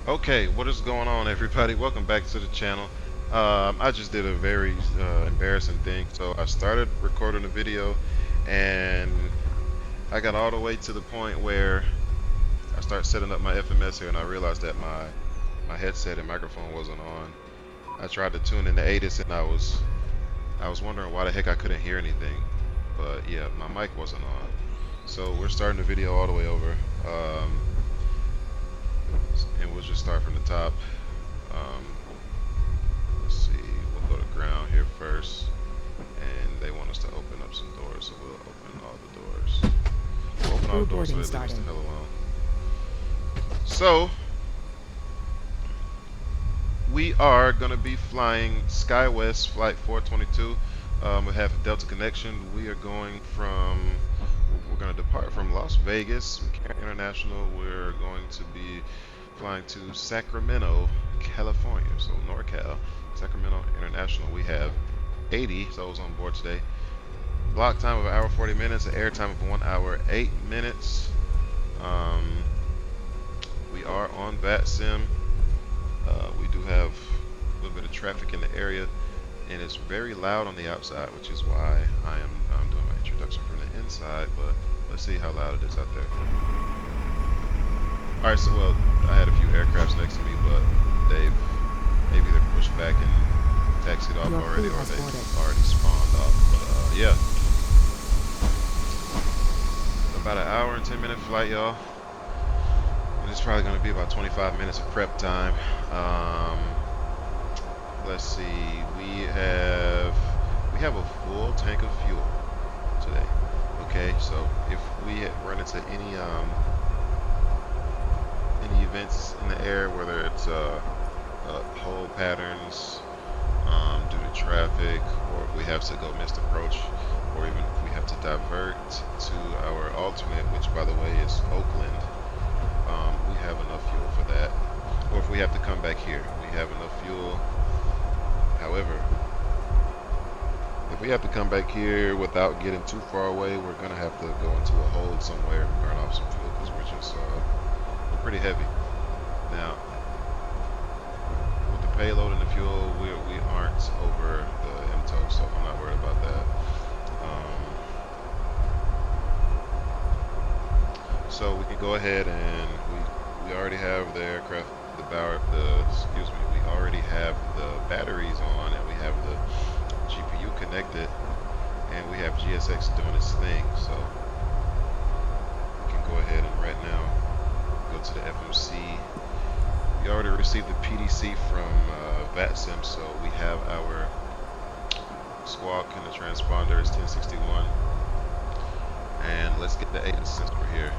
Okay, what is going on, everybody? Welcome back to the channel. I just did a very embarrassing thing. So I started recording a video, and I got all the way to the point where I start setting up my FMS here, and I realized that my headset and microphone wasn't on. I tried to tune in the ATIS, and I was wondering why the heck I couldn't hear anything. But yeah, my mic wasn't on. So we're starting the video all the way over, and we'll just start from the top. Um, Let's see, we'll go to ground here first, and they want us to open up some doors, so we'll open all the doors. We'll open all the doors so they leave us the hell alone. So, we are going to be flying SkyWest Flight 422. We have a Delta connection. We are going from, we're going to depart from Las Vegas International. We're going to be flying to Sacramento, California, so NorCal. Sacramento International. We have 80 souls on board today. Block time of an hour 40 minutes, an air time of 1 hour 8 minutes. We are on VATSIM. We do have a little bit of traffic in the area, and it's very loud on the outside, which is why I'm doing my introduction from the inside. But let's see how loud it is out there. All right, so well, I had a few aircrafts next to me, but maybe they're pushed back and taxied off already, or they already spawned off. But yeah, about an hour and 10-minute flight, y'all. And it's probably going to be about 25 minutes of prep time. Let's see, we have a full tank of fuel today. Okay, so if we run into any events in the air, whether it's hole patterns due to traffic, or if we have to go missed approach, or even if we have to divert to our alternate, which by the way is Oakland, we have enough fuel for that. Or if we have to come back here, we have enough fuel. However, if we have to come back here without getting too far away, we're going to have to go into a hold somewhere and burn off some fuel, because we're pretty heavy. Now, with the payload and the fuel, we aren't over the MTO, so I'm not worried about that. So we can go ahead, and we already have the aircraft, we already have the batteries on, and we have the GPU connected, and we have GSX doing its thing. So we can go ahead and right now go to the FMC. We already received the PDC from VATSIM, so we have our squawk, and the transponder is 1061. And let's get the ATIS since we're here.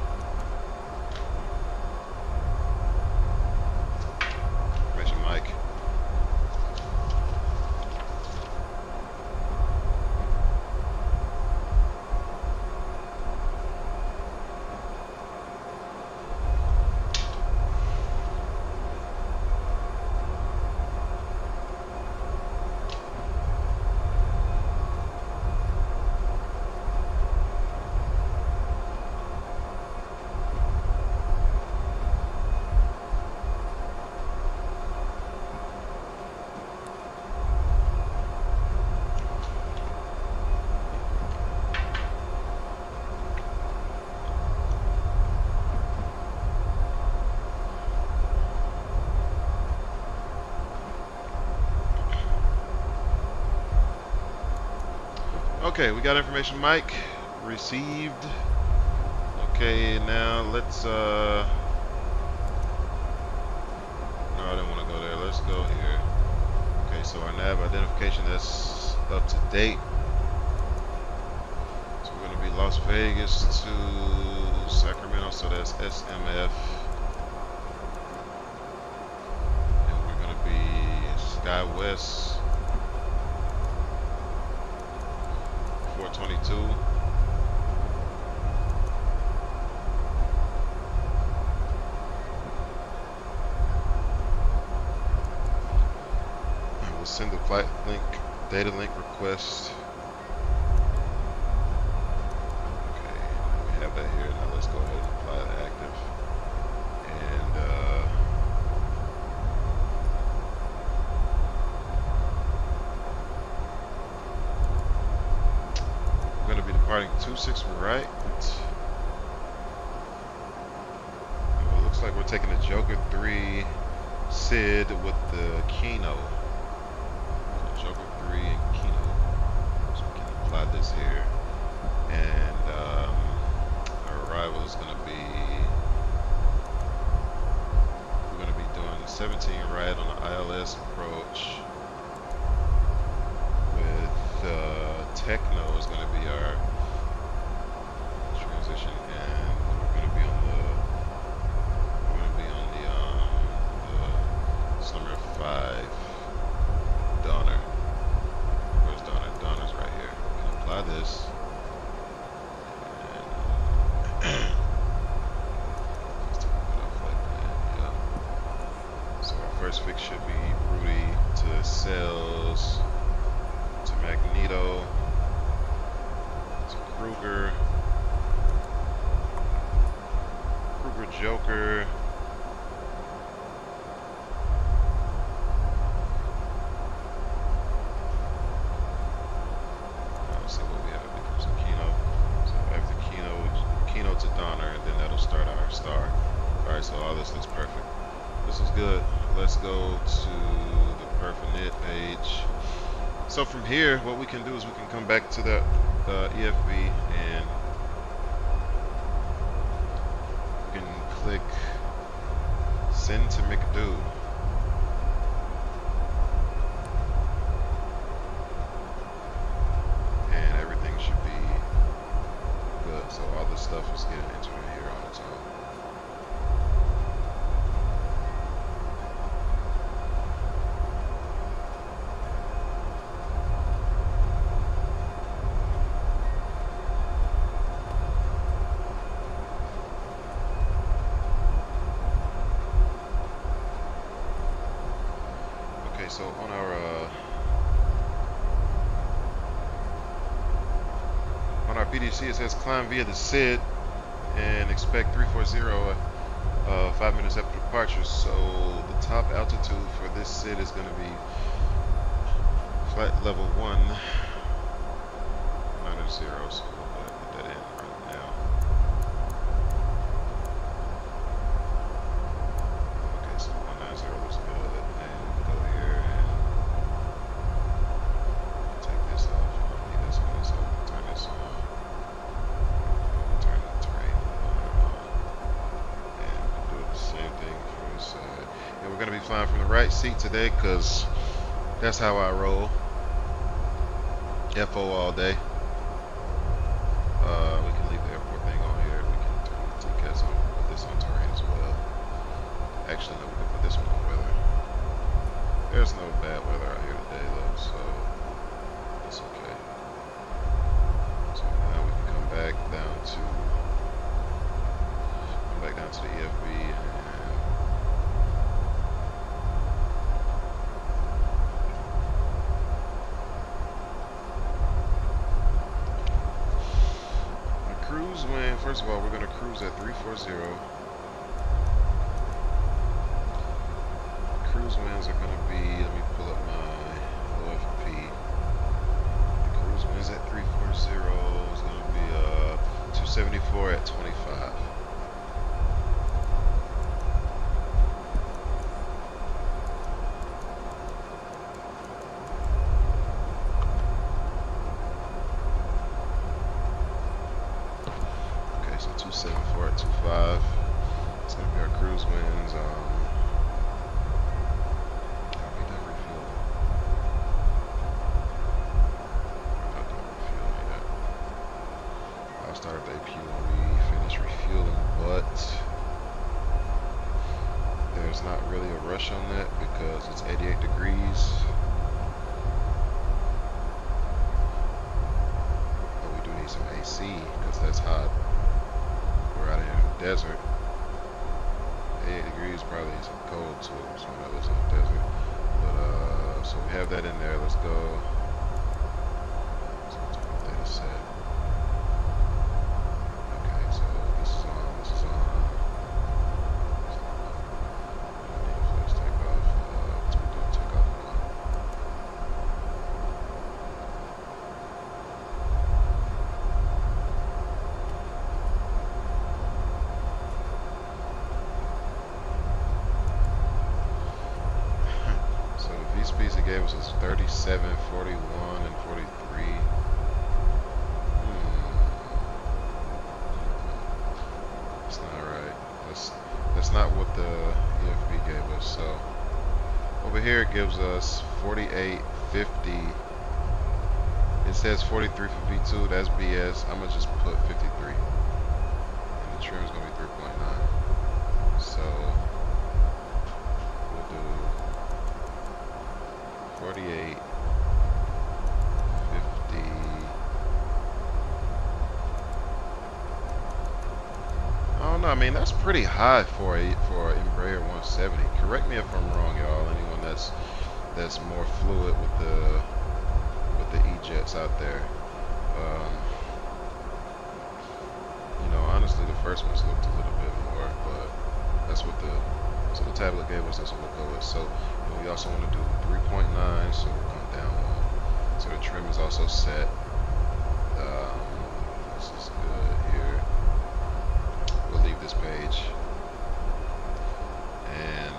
Information mic. Okay, we got information mic received. Okay, now let's no, I didn't want to go there. Let's go here. Okay, so our nav identification is up to date. So we're gonna be Las Vegas to Sacramento, so that's SMF. And we're gonna be SkyWest 422. And we'll send the flight link, data link request. Okay, we have that here. Now let's go ahead and apply the active. And departing 26 right. It looks like we're taking the Joker 3 Sid with the Kino. So Joker 3 and Kino. So we can apply this here. And our arrival is going to be, we're going to be doing 17 right on the ILS approach. With Techno is going to be our transition, and we're going to be on the Summer 5 Donner. Where's Donner? Donner's right here. We can apply this. And let's take it off like that. Yeah. So our first fix should be Rudy to Cells to Magneto to Kruger. Kruger Joker. Let's see what we have. It becomes a Kino. So after Kino to Donner, and then that'll start our star. Alright, so all this looks perfect. This is good. Let's go to the Perfinite page. So from here, what we can do is we can come back to the EFB and we can click Send to McDo. And everything should be good. So all this stuff is getting entered in here on its own. So on our PDC it says climb via the SID and expect 340 5 minutes after departure. So the top altitude for this SID is going to be flight level 1 -0. So we'll put that in right now. Okay, so 190 looks good. And go here and take this off. I don't need this one, so turn this off. Turn the terrain on. And do the same thing for this side. And we're going to be flying from the right seat today because that's how I roll. FO all day. We can leave the airport thing on here. We can turn the TCAS on, put this on terrain as well. Actually, no, we can put this one on weather. There's no bad weather out here today, though, so it's okay. So now we can come back down to the EFB and cruise wind. First of all, we're going to cruise at 340. Cruise winds are going to be, let me pull up my OFP. The cruise winds at 340 is going to be 274 at 25. Okay, so 274 at 25. It's going to be our cruise winds. Start the AP when we finish refueling, but there's not really a rush on that because it's 88 degrees. But we do need some AC because that's hot. We're out here in the desert. 88 degrees probably is cold to someone that lives in the desert. But so we have that in there. Let's go. Data set. speeds it gave us is 37, 41, and 43. That's not right. That's not what the EFB gave us. So over here it gives us 48, 50. It says 43 for V2. That's BS. I'm gonna just put 53, and the trim is gonna be 3.9. So we'll do 48, 50. I don't know. I mean, that's pretty high for Embraer 170. Correct me if I'm wrong, y'all. Anyone that's more fluid with the E-jets out there. You know, honestly, the first ones looked a little bit more, but that's what the tablet gave us. That's what we'll go with. So we also want to do 3.9, so we'll come down one. So the trim is also set. This is good here. We'll leave this page, and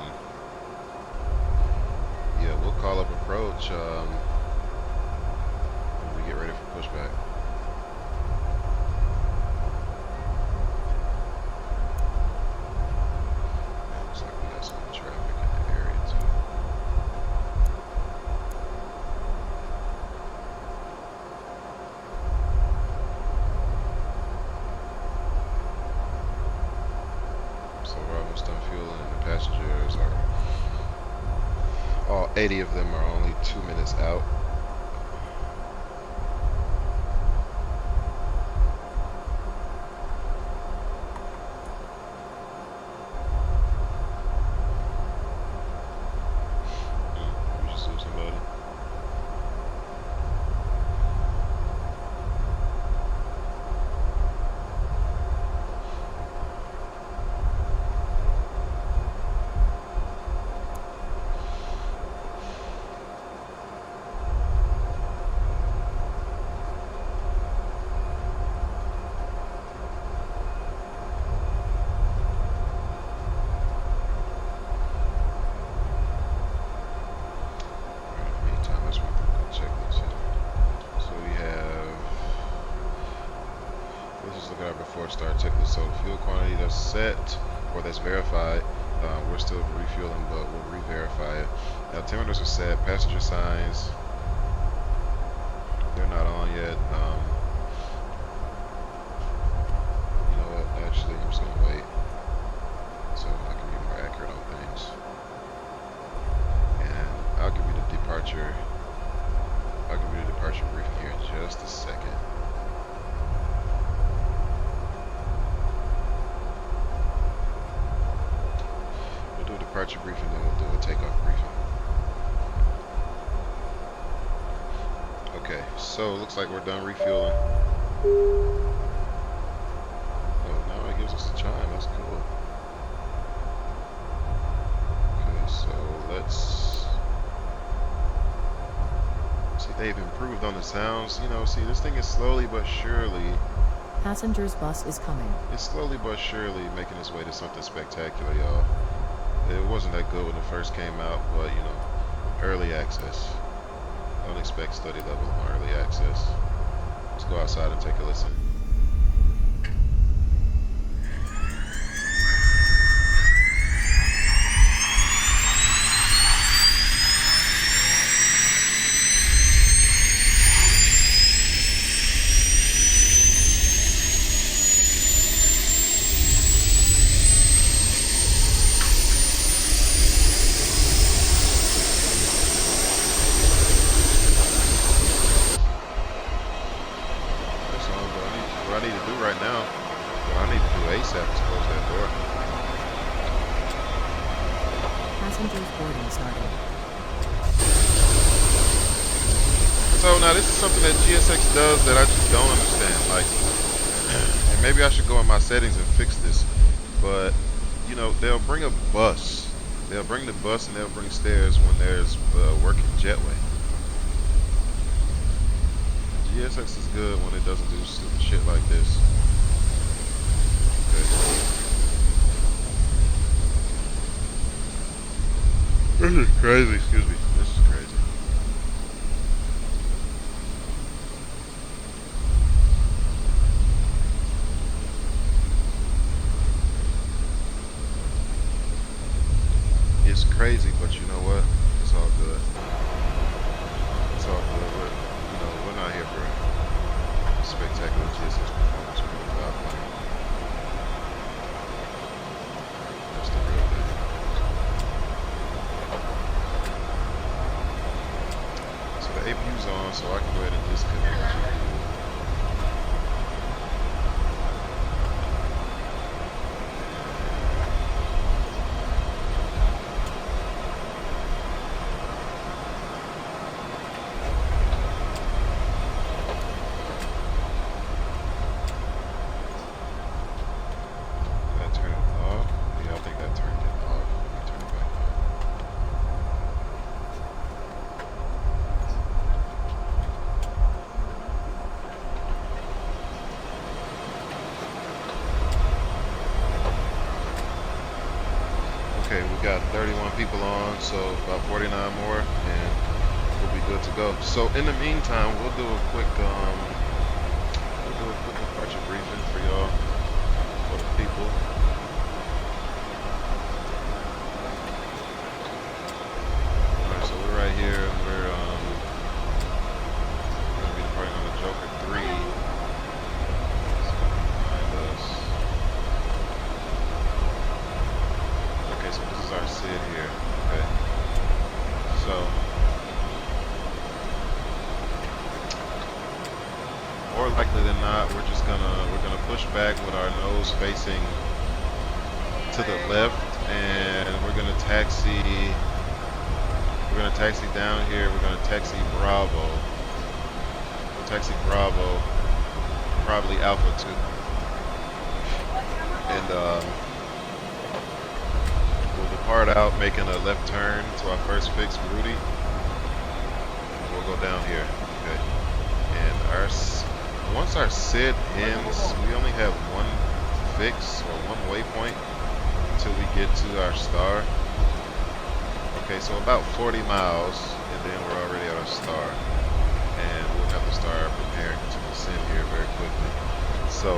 yeah, we'll call up approach when we get ready for pushback. Looks like we got some traffic in the area too. So we're almost done fueling, and the passengers are, all 80 of them are only 2 minutes out. We just lose somebody. Start checklist. So fuel quantity that's set or that's verified, we're still refueling, but we'll re-verify it. Now altimeters are set. Passenger signs, they're not on yet. You know what? Actually, I'm just gonna wait so I can be more accurate on things. And I'll give you the departure. I'll give you the departure briefing here in just a second. Departure briefing, then we'll do a takeoff briefing. Okay, so looks like we're done refueling. Oh, now it gives us a chime. That's cool. Okay, so let's see. They've improved on the sounds. You know, see, this thing is slowly but surely. Passenger's bus is coming. It's slowly but surely making its way to something spectacular, y'all. It wasn't that good when it first came out, but you know, early access. Don't expect study level on early access. Let's go outside and take a listen. What I need to do right now, what I need to do ASAP is close that door. Passengers boarding started. So now this is something that GSX does that I just don't understand. Like, and maybe I should go in my settings and fix this. But you know, they'll bring a bus. They'll bring the bus and they'll bring stairs when there's working jetway. GSX is good when it doesn't do stupid shit like this. Okay. This is crazy, excuse me. This is crazy. It's crazy, but you know what? It's all good. It's all good. We're not here for spectacular GSS performance. We're here about playing. That's the real thing. So the APU's on, so I can go ahead and disconnect the GPU. Did I turn it off? Yeah, I think I turned it off. Let me turn it back on. Okay, we got 31 people on, so about 49 more, and we'll be good to go. So in the meantime, we'll do a quick departure briefing for y'all, for the people. All right, so we're right here. We're gonna be departing on the Joker 3. So behind us. Okay, so this is our SID here. Okay, so more likely than not, we're gonna push back with our nose facing to the left, and we're gonna taxi. We're gonna taxi down here. We're gonna taxi Bravo. We'll taxi Bravo, probably Alpha 2, and we'll depart out, making a left turn to our first fix, Rudy. We'll go down here. Okay, and once our SID ends, we only have one fix or one waypoint until we get to our star. Okay, so about 40 miles, and then we're already at our star, and we'll have to start preparing to descend here very quickly. So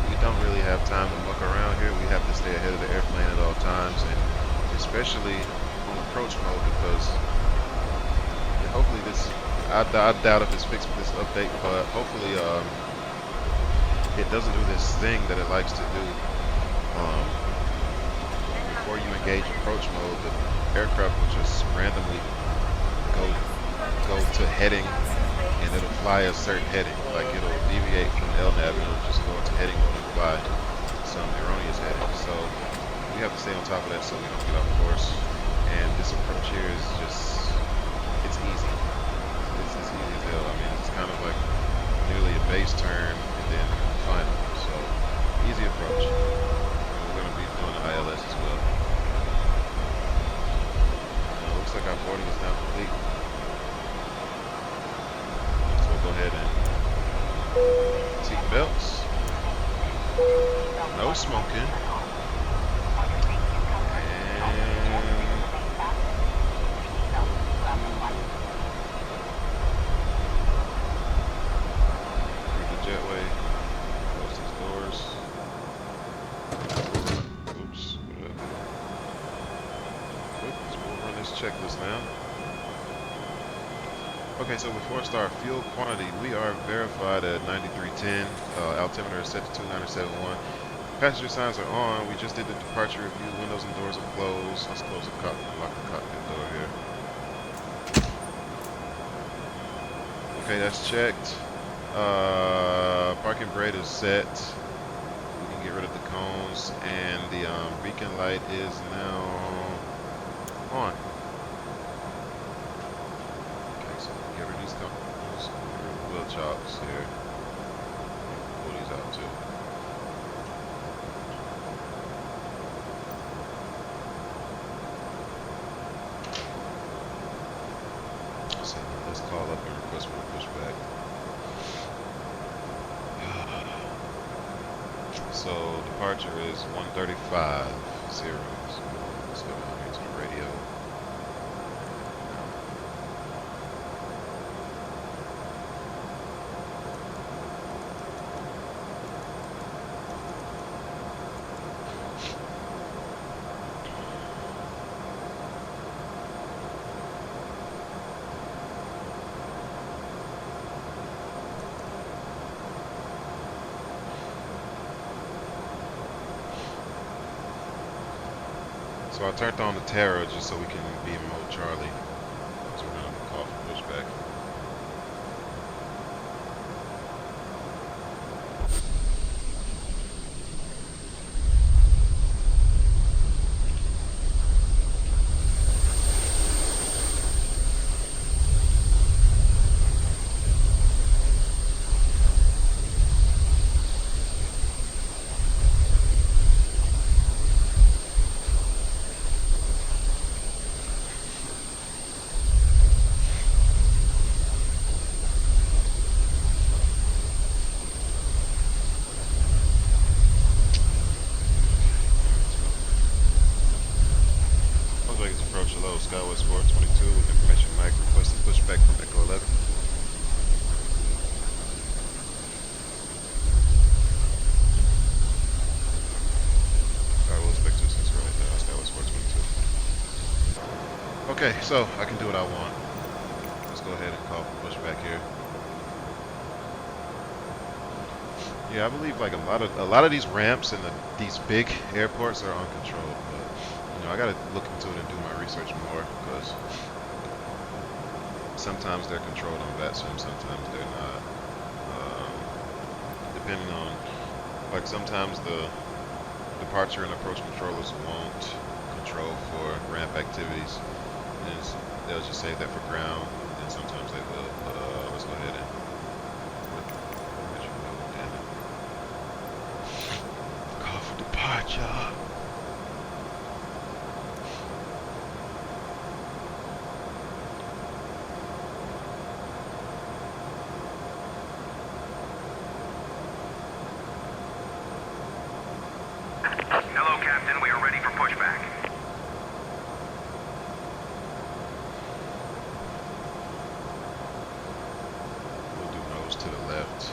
we don't really have time to muck around here. We have to stay ahead of the airplane at all times, and especially on approach mode, because hopefully this, I doubt if it's fixed with this update, but hopefully it doesn't do this thing that it likes to do. Before you engage approach mode, the aircraft will just randomly go to heading, and it'll fly a certain heading. Like it'll deviate from LNAV and it'll just go into heading mode and fly some erroneous heading. So we have to stay on top of that so we don't get off course. And this approach here is just, it's easy. It's easy as hell. I mean, it's kind of like nearly a base turn and then final. So easy approach. We're going to be doing the ILS as well. Looks like our boarding is now complete. So we'll go ahead and seat belts. No smoking. And through the jetway. Close these doors. Oops. We'll run this checklist now. Okay, so before I start, fuel quantity, we are verified at 9310. Altimeter is set to 2971. Passenger signs are on. We just did the departure review. Windows and doors are closed. Let's close the cockpit, lock the cockpit door here. Okay, that's checked. Parking brake is set. We can get rid of the cones, and the beacon light is now on. Okay, so get rid of these cones. Get rid of the wheel chocks here. Pull these out too. So let's call up and request for a pushback. So departure is 135.0. So let's go down here to the radio. So I turned on the Terra just so we can be in mode Charlie. So we're gonna call for pushback. Las Vegas approach hello, Skywest 422 with information Mike requesting pushback from Echo 11. Alright, we'll expect 26 right now, Skywest 422. Okay, so I can do what I want. Let's go ahead and call for pushback here. Yeah, I believe like a lot of these ramps and these big airports are uncontrolled, but you know I gotta look into it and do my research more because sometimes they're controlled on VATSIM, sometimes they're not. Depending on, like sometimes the departure and approach controllers won't control for ramp activities, and they'll just save that for ground, and sometimes they will. But let's go ahead and call for departure. Hello, Captain. We are ready for pushback. We'll do nose to the left.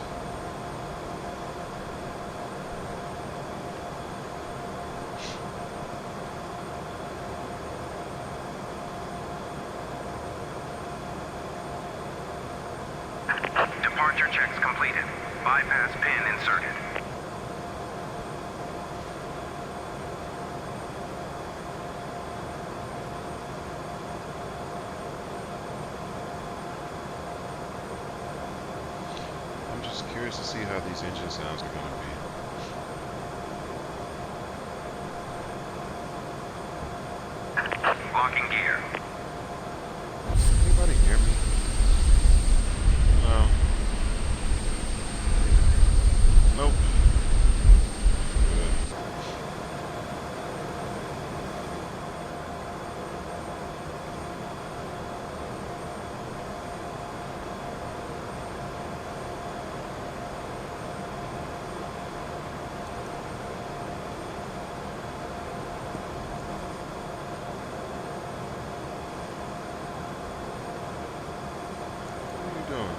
Departure checks completed. Bypass pin inserted. I'm just curious to see how these engine sounds are going to be. Locking gear. Anybody hear me? No. Nope. Good. What are you doing?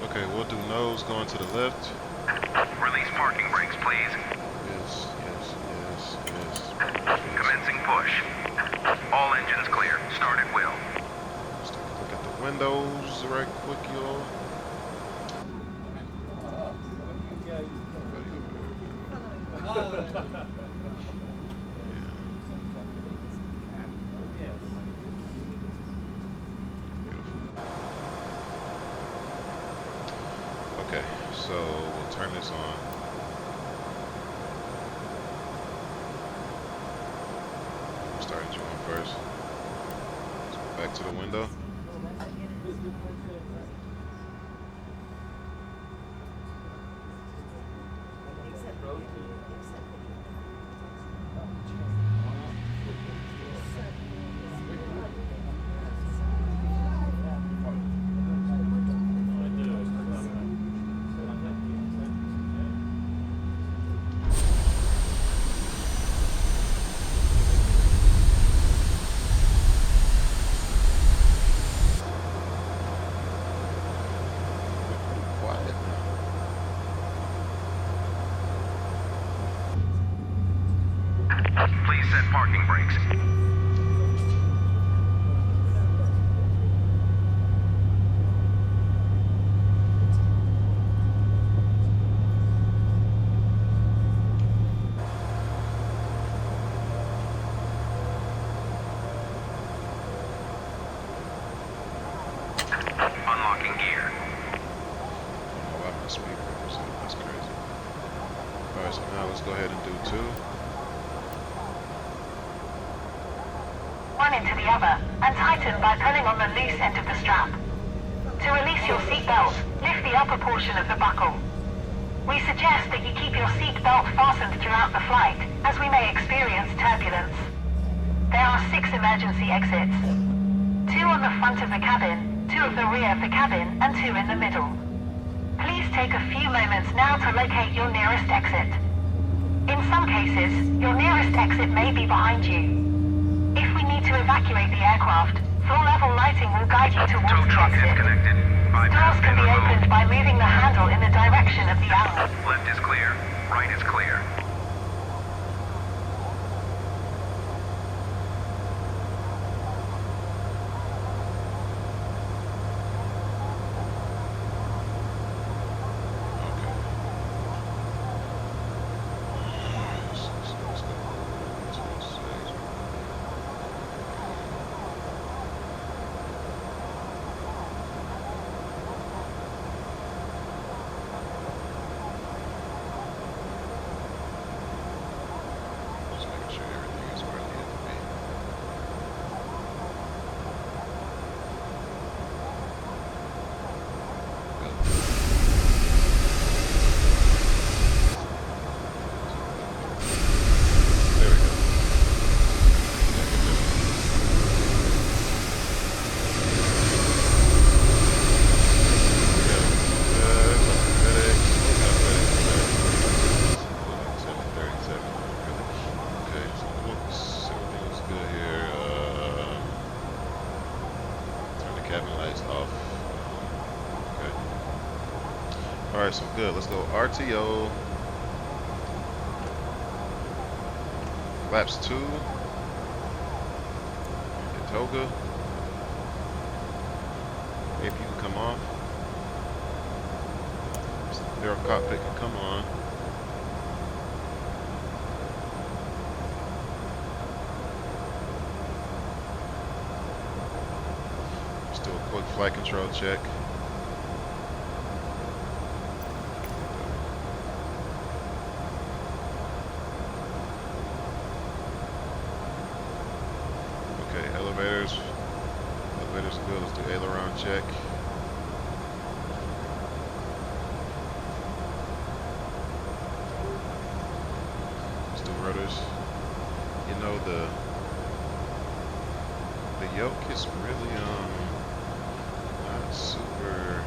Okay, we'll do nose going to the left. Release parking brakes, please. Yes, yes, yes, yes. Commencing push. All engines clear. Start at will. Let's take a look at the windows right quick, y'all. Okay, so we'll turn this on. We'll start at you on first. Let's go back to the window. Quiet now. Please set parking brakes. do too. One into the other, and tighten by pulling on the loose end of the strap. To release your seatbelt, lift the upper portion of the buckle. We suggest that you keep your seatbelt fastened throughout the flight, as we may experience turbulence. There are 6 emergency exits. 2 on the front of the cabin, 2 of the rear of the cabin, and 2 in the middle. Please take a few moments now to locate your nearest exit. In some cases, your nearest exit may be behind you. If we need to evacuate the aircraft, full-level lighting will guide you towards Tow the truck exit. disconnected. Bypass Doors can pin be removed. opened by moving the handle in the direction of the arrow. Left is clear. Right is clear. Okay. Let's go. 26. Just making sure everything is where it needs to be. There we go. Okay, so looks, everything looks good here. Turn the cabin lights off. Okay. Alright, so good. Let's go RTO. Flaps 2. And toga. If you can come off. Their cockpit can come on. Let's do a quick flight control check. Okay, elevators. Elevators are good. Let's do aileron check. Let's do rotors. You know the yoke is really not super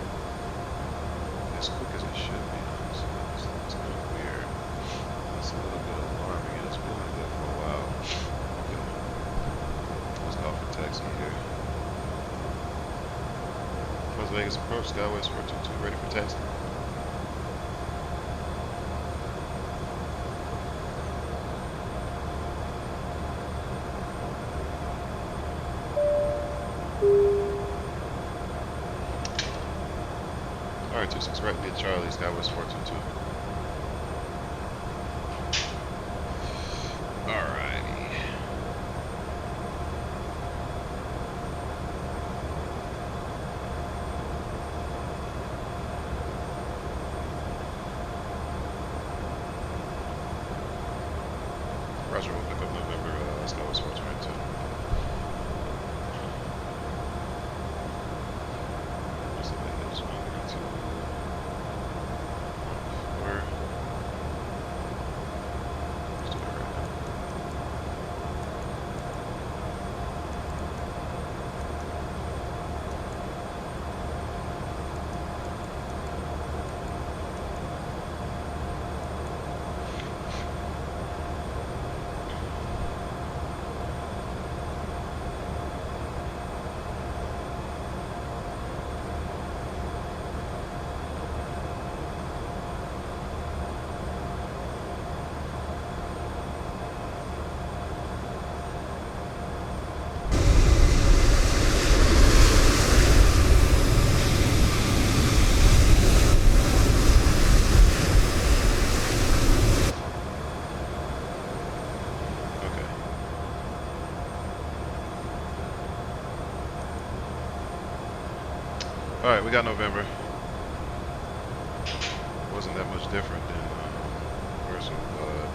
as quick as it should be, honestly. It's kind of weird. It's a little bit alarming, and it's been like that for a while. Okay. Let's go for taxi here. Las Vegas approach, Skywest 422, ready for taxi. Alright, 26 right, via Charlie, Skywest 422. Alrighty. Roger, we'll pick up November, Skywest 422. What's the name? This 132. 4. Let's do it right now. Okay. Alright, we got November. Wasn't that much different than first one, but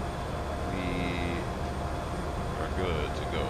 good to go.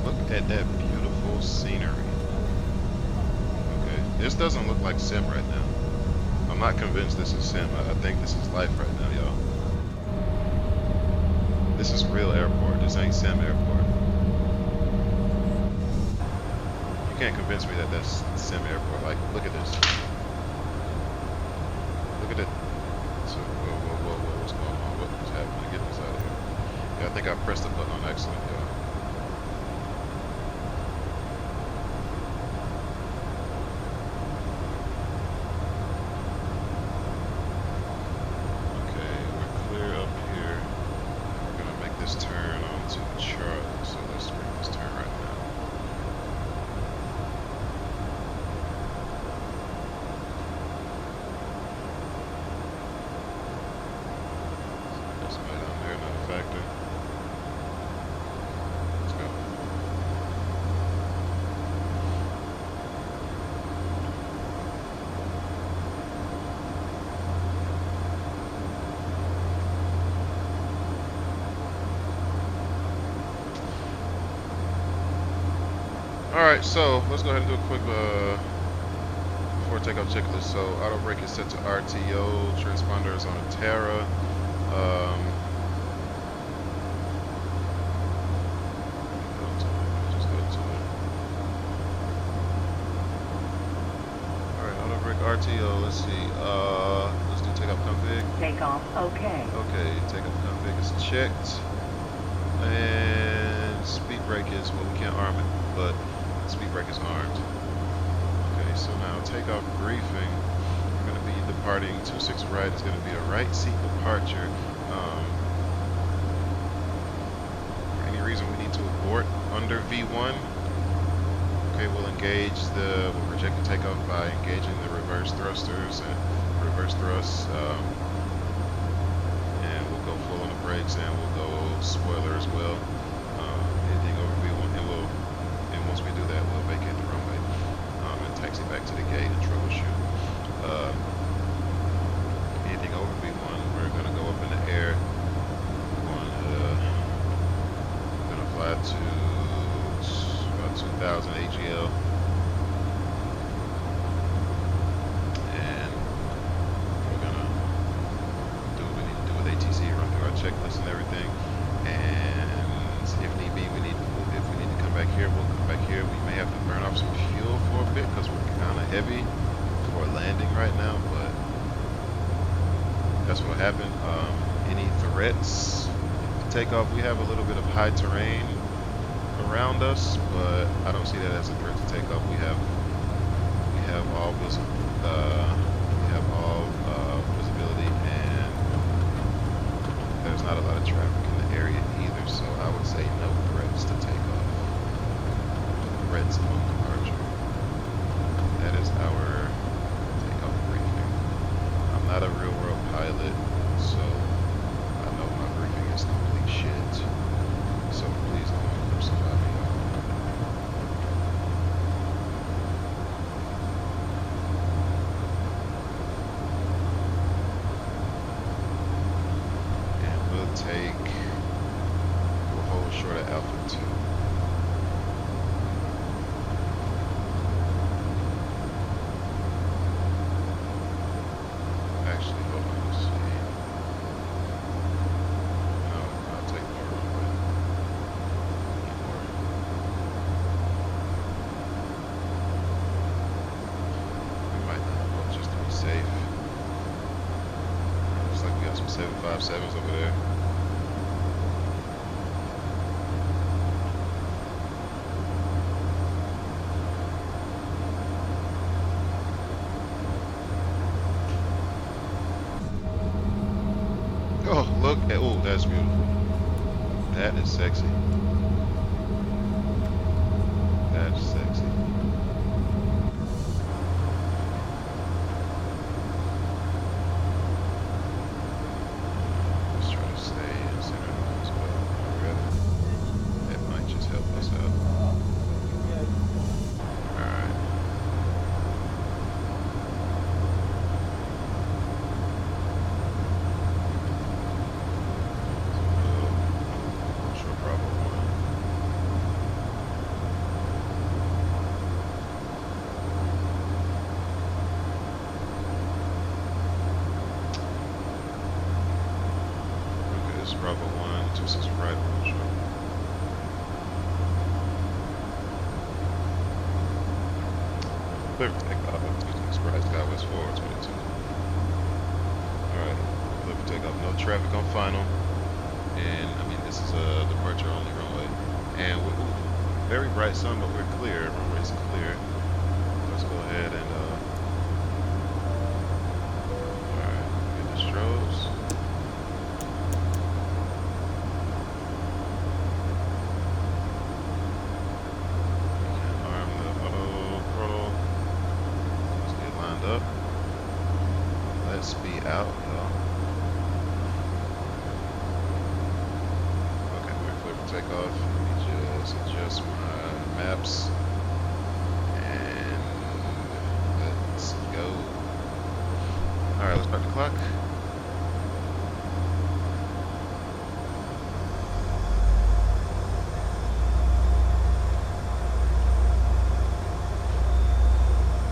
Look at that beautiful scenery. Okay, this doesn't look like sim right now. I'm not convinced this is sim. I think this is life right now, y'all. This is real airport. This ain't sim airport. You can't convince me that that's sim airport. Like, look at this. Look at it. So, whoa, what's going on? What's happening? Get this out of here. Yeah, I think I pressed the button on accident, y'all. Alright, so let's go ahead and do a quick before takeoff checklist. So auto brake is set to RTO, transponder is on a Terra. Just go to it. Alright, auto brake RTO, let's see. Let's do takeoff config. Takeoff, okay. Okay, takeoff config is checked. And speed brake is, well, we can't arm it, but speed brake is armed. Okay, so now takeoff briefing. We're going to be departing 26 right. It's going to be a right seat departure. For any reason we need to abort under V1. Okay, we'll reject the takeoff by engaging the reverse thrusters and reverse thrusts. And we'll go full on the brakes, and we'll go spoiler as well. Anything over V1, and once we do that, we'll vacate the runway and taxi back to the gate and troubleshoot. Anything over V1, we're going to go up in the air. We're going to fly to about 2,000 AGL. And we're going to do what we need to do with ATC, run through our checklist and everything. And if need be, if we need to come back here, we'll come back here. We may have to burn off some fuel for a bit because we're kind of heavy for landing right now, but that's what happened. Any threats to take off? We have a little bit of high terrain around us, but I don't see that as a threat to take off. We have all visibility, and traffic in the area either, so I would say no threats to take off. Threats on departure. That is our takeoff briefing. I'm not a real world pilot, so I know my briefing is complete shit. So please don't crucify me. We'll hold short of Alpha 2. Actually, hold on, let's see. No, I'll take more runway. We might not, but just to be safe. Looks like we got some 757s over there. Oh, look at, oh, that's beautiful. That is sexy. That's sexy. Let's try to stay in center line as well. That might just help us out. Alright. Bravo 1, 26 right, sure. Clear for takeoff, 26 right, Skywest 422. Alright, clear for takeoff, no traffic on final. And, I mean, this is a departure only runway. And, very bright sun, but we're clear, runway's clear. Let's go ahead and, alright, get the strobes. Let's be out, y'all. Okay, we're clear for takeoff. Let me just adjust my maps. And let's go. Alright, let's start the clock.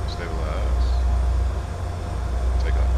Stabilize. Take off.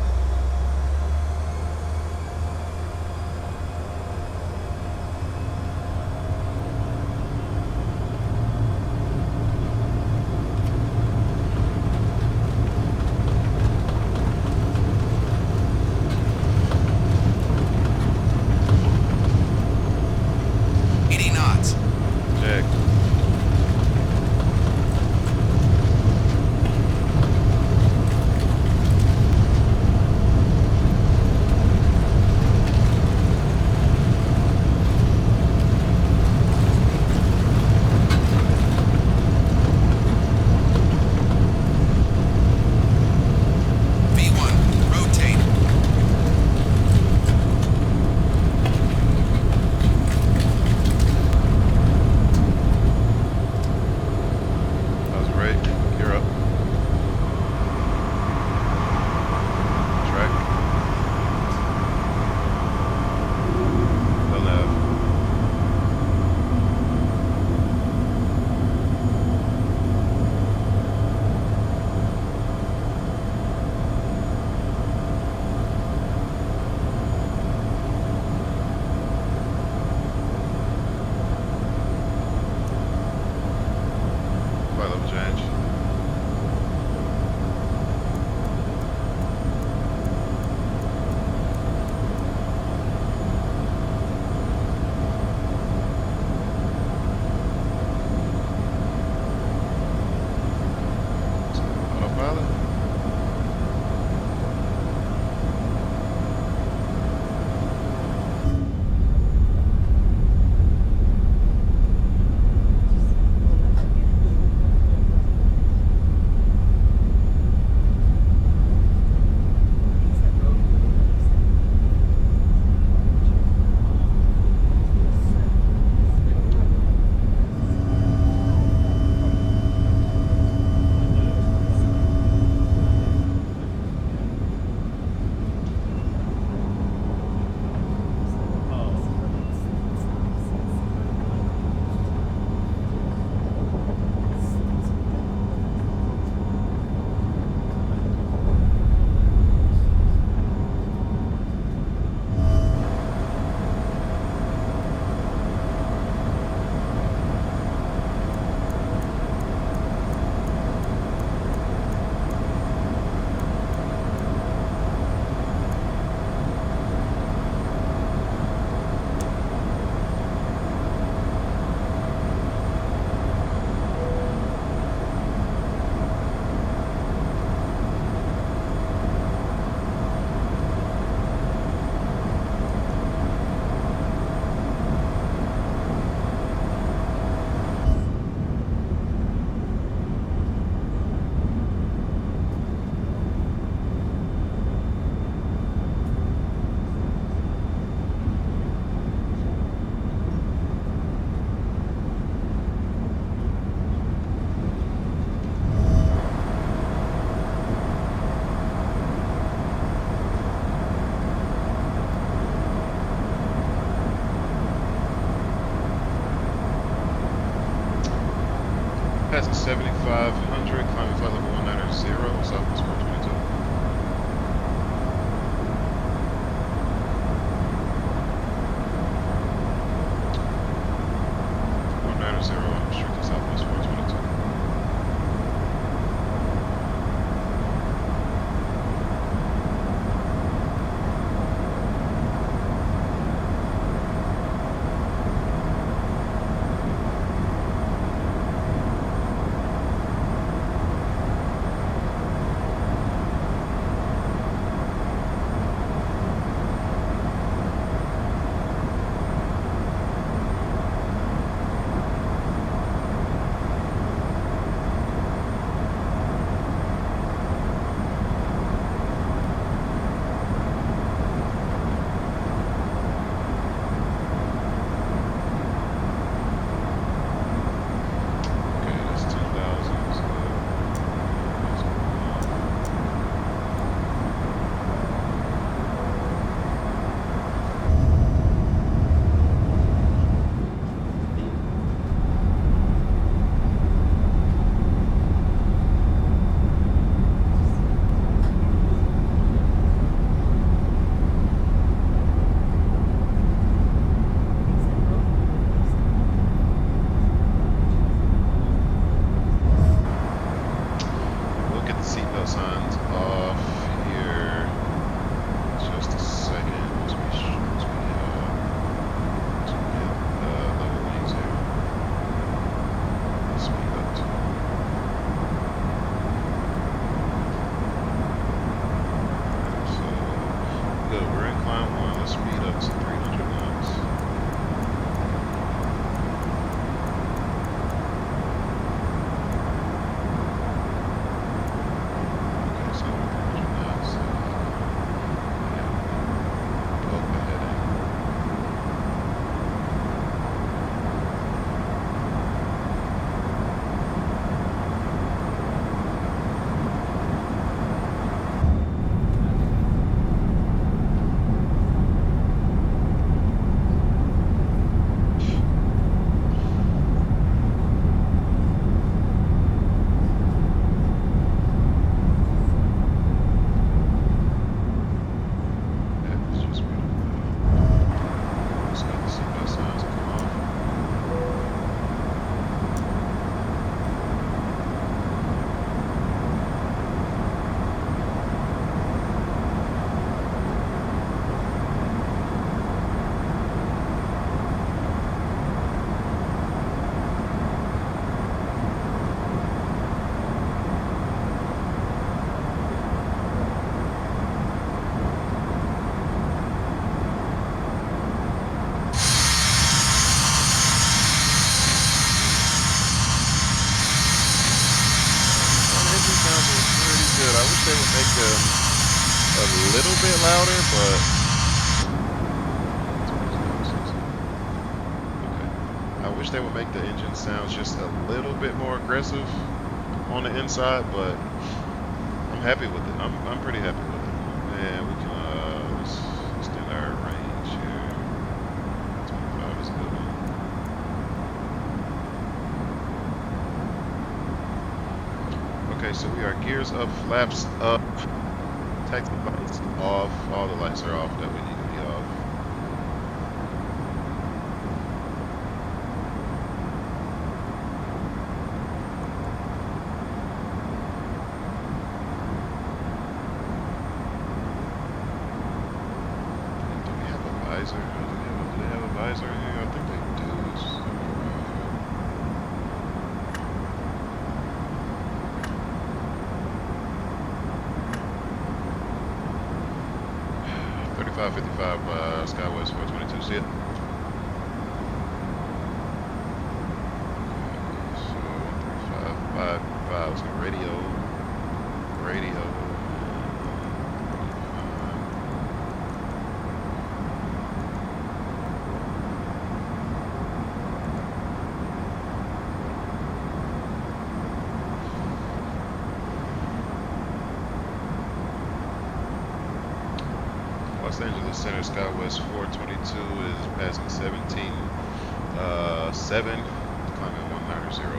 3500, climbing flight level 190, Southwest 422. 190, restricted Southwest 422. They would make them a little bit louder, but okay. I wish they would make the engine sounds just a little bit more aggressive on the inside, but I'm happy with it. I'm pretty happy with it. And we can let's extend our range here. 25 is a good one. Okay, so we are gears up, flaps up, taxi lights off. All the lights are off that we need to be off. Do we have a visor? Do they have a visor in here? I think they do. It's somewhere around here. 55 Skywest 422, see it? So 135, so radio. Los Angeles Center Skywest 422 is passing 17.7, climbing 190.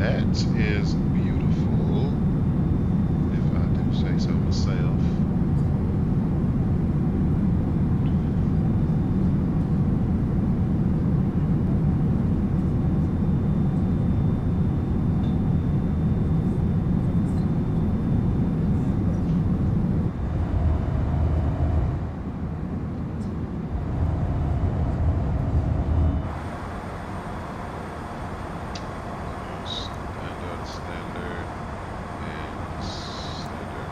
that is beautiful, if I do say so myself. Standard, and standard.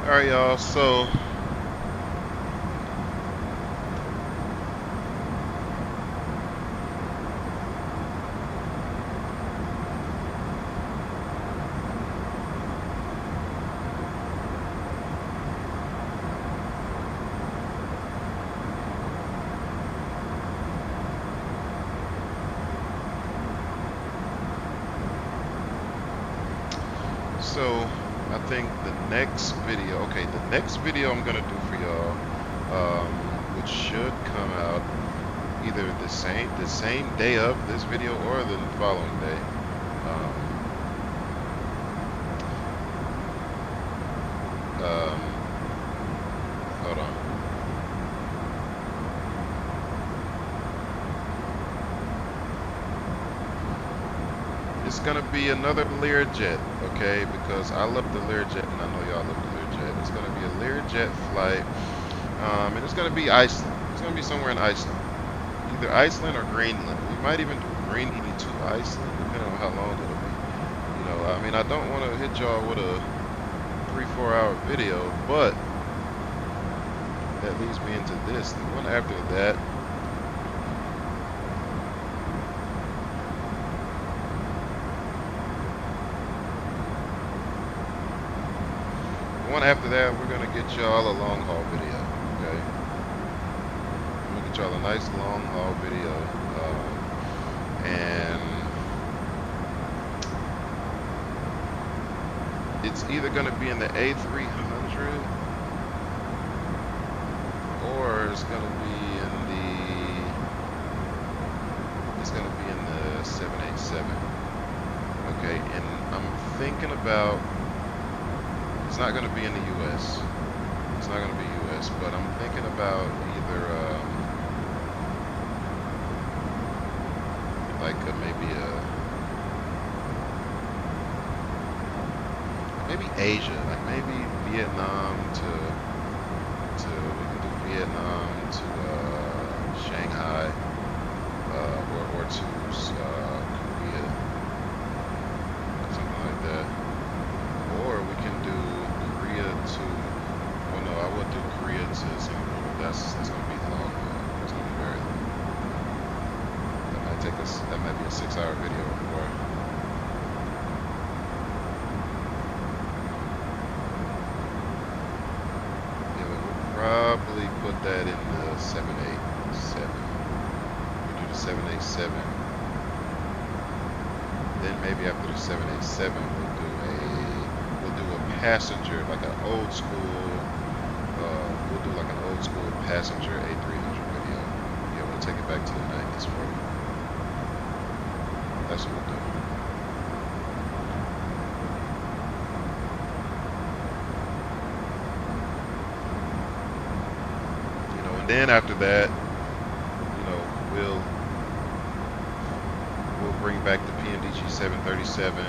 All right, y'all. So I think the next video, okay, the next video I'm gonna do for y'all, which should come out either the same day of this video or the following day. Hold on. It's gonna be another Learjet, okay? Because I love the Learjet, and I know y'all love the Learjet. It's gonna be a Learjet flight, and it's gonna be Iceland. It's gonna be somewhere in Iceland, either Iceland or Greenland. We might even do Greenland to Iceland, depending on how long it'll be. You know, I mean, I don't want to hit y'all with a 3-4 hour video, but that leads me into this. The one after that. One after that, we're gonna get y'all a long haul video, okay? I'm gonna get y'all a nice long haul video, and it's either gonna be in the A300 or it's gonna be in the 787, okay? And I'm thinking about It's not going to be in the U.S. It's not going to be U.S. But I'm thinking about either like maybe Asia, like maybe Vietnam to we can do Vietnam to Shanghai, or to Korea, something like that. Or we can do Korea to, well no, I would do Korea to Singapore, but that's gonna be long. It's gonna be very long. That might be a 6-hour video or probably put that in the 787. We do the 787. Then maybe after the 787, we'll do a passenger, like an old school. We'll do like an old school passenger A300 video. Yeah, we'll take it back to the 90s for you. That's what we'll do. Then after that, we'll bring back the PNDG 737,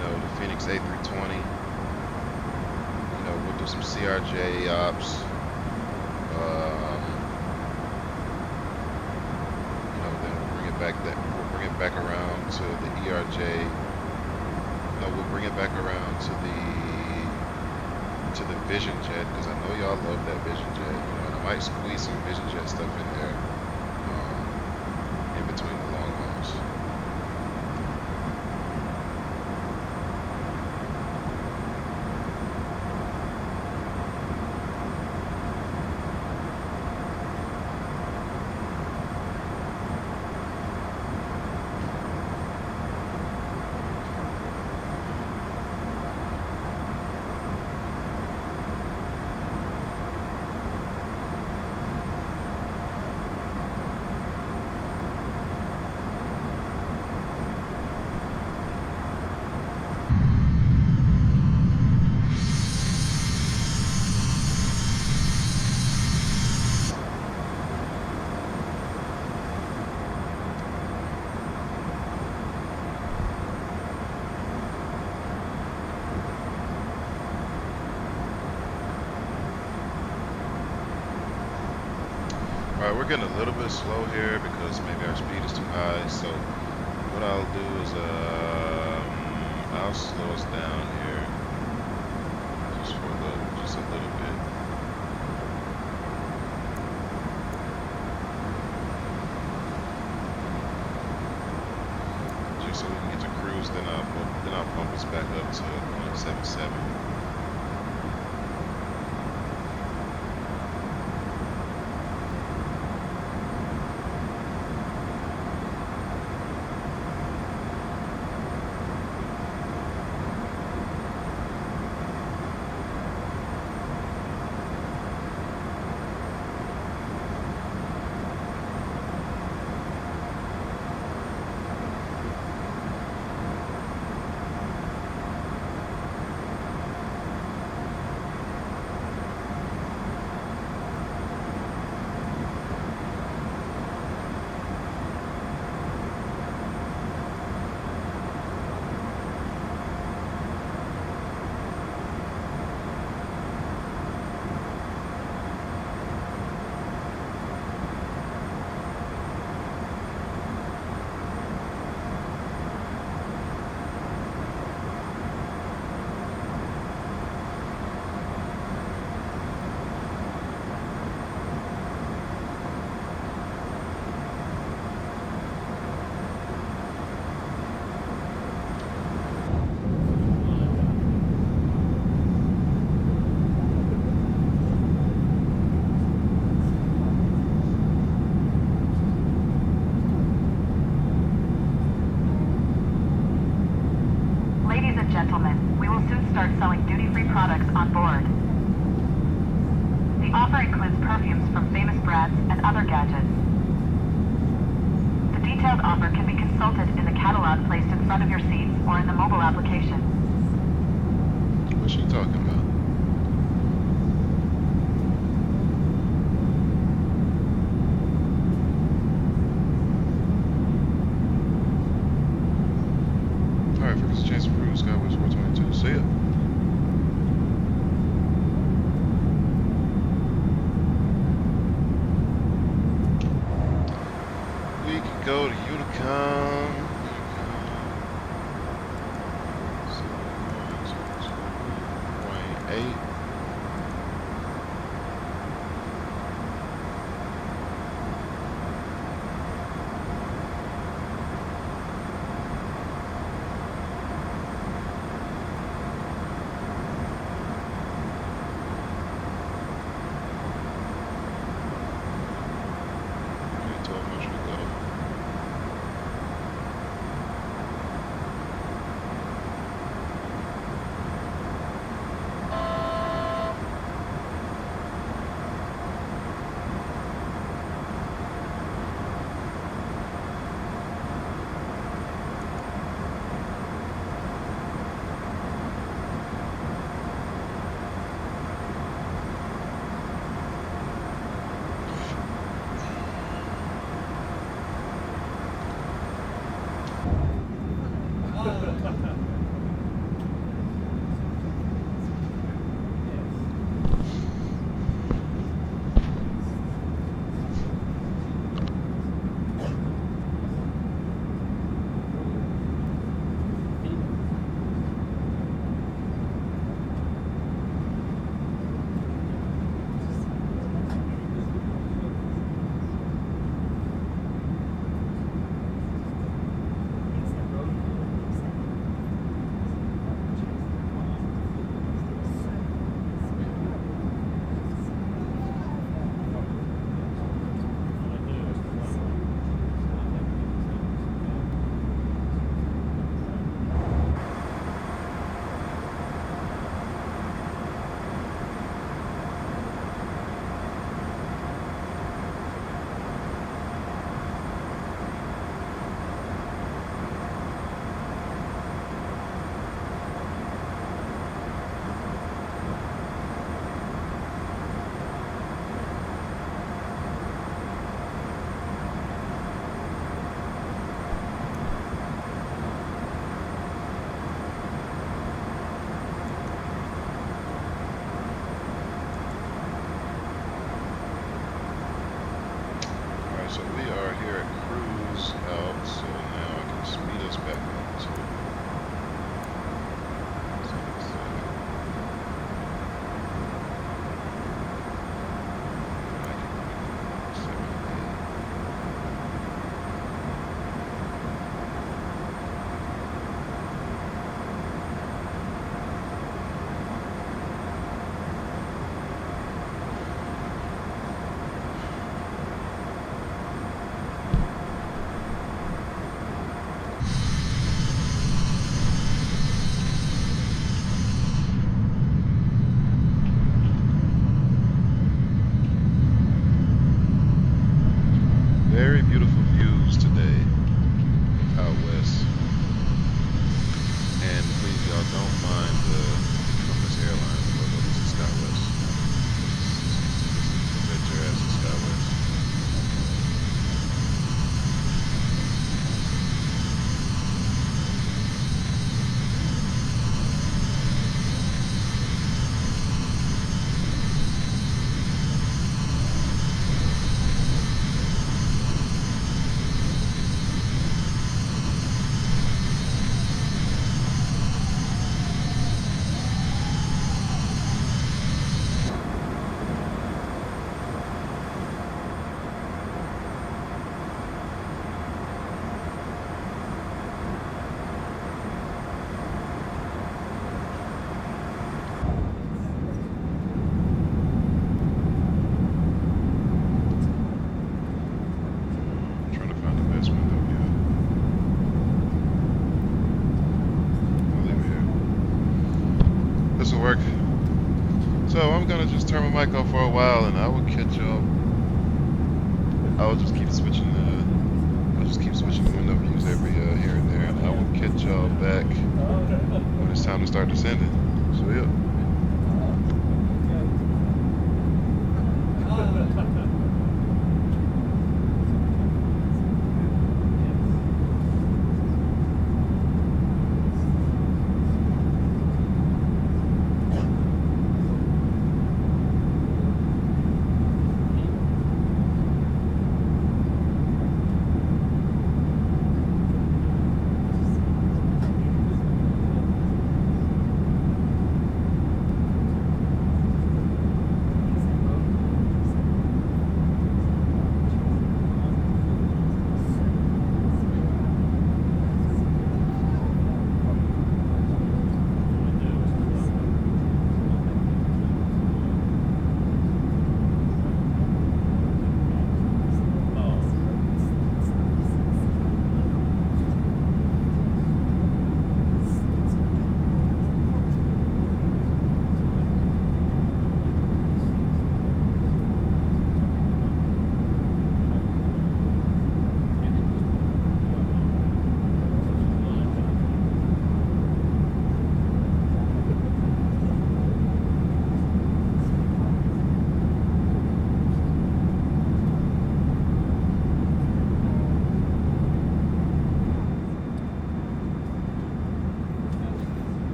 the Phoenix A320. We'll do some CRJ ops. Then we'll bring it back around to the ERJ. No, we'll bring it back around to the Vision Jet, because I know y'all love that Vision Jet. And I might squeeze some Vision Jet stuff in there in between the long hauls. Alright, we're getting a little bit slow here because maybe our speed is too high. So what I'll do is I'll slow us down here just a little bit. Just so we can get to cruise, then I'll pump us back up to 177. Gentlemen, we will soon start selling duty-free products on board. The offer includes perfumes from famous brands and other gadgets. The detailed offer can be consulted in the catalog placed in front of your seats or in the mobile application. What's she talking about? Alright, frequency change approved. Skywest 422. See ya. We can go to Unicom. 8. So we are here at Cruise Out, so now I can speed us back up to very beautiful views today out west. And please, y'all, don't mind the Compass Airlines logo. This is SkyWest. Bet your ass is SkyWest. Work. So I'm gonna just turn my mic off for a while, and I will catch y'all. I'll just keep switching the window views every here and there, and I will catch y'all back when it's time to start descending. So yeah.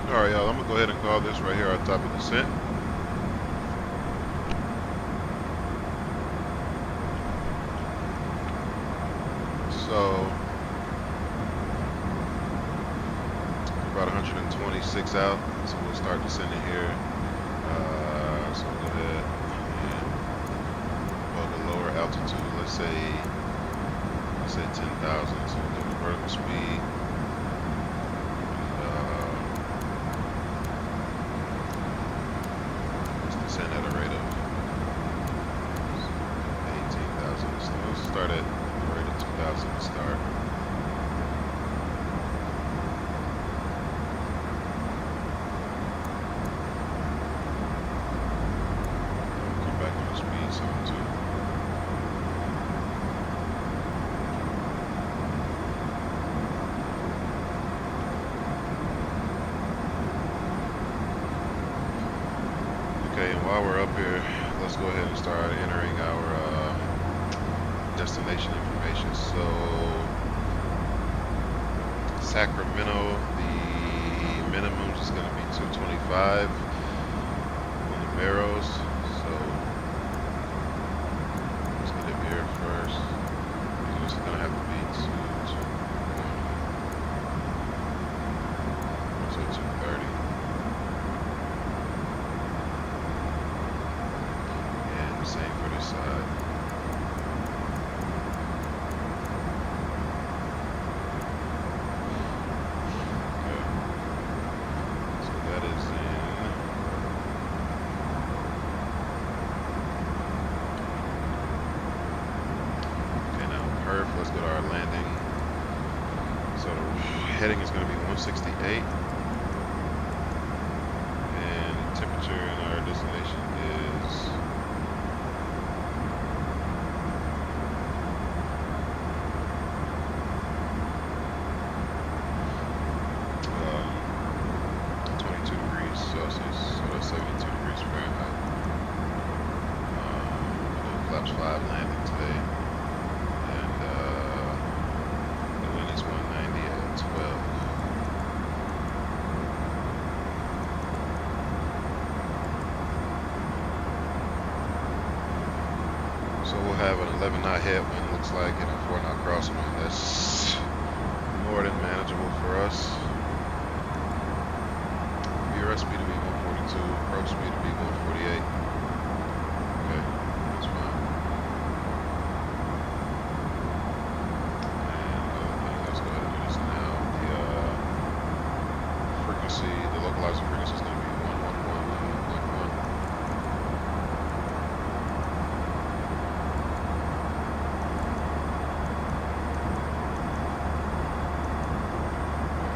Alright, y'all, I'm gonna go ahead and call this right here our top of descent. So, about 126 out, so we'll start descending here. So we'll go ahead and above the lower altitude, let's say 10,000, so we'll go to vertical speed. Descend at a rate of 18,000. So we'll start at a rate of 2,000 to start. Come back on the speed zone too. Okay, and while we're up here, let's go ahead and start entering our destination information. So, Sacramento, the minimum is going to be 225 on the Barrows. So, let's get up here first. It's going to have to be 230. Same for this side. Okay. So that is in. Okay, now Perth, let's go to our landing. So the heading is going to be 168. And temperature in our destination is 22 degrees Celsius, so that's 72 degrees Fahrenheit. Flaps 5 landing today, and the wind is 190 at 12. So we'll have an 11 knot headwind, looks like, and a 4 knot crosswind. That's more than manageable for us. VRS speed to be 142, approach speed to be 148. Okay, that's fine. And let's go ahead and do this now. The frequency, the localizer frequency is going to be 111.1.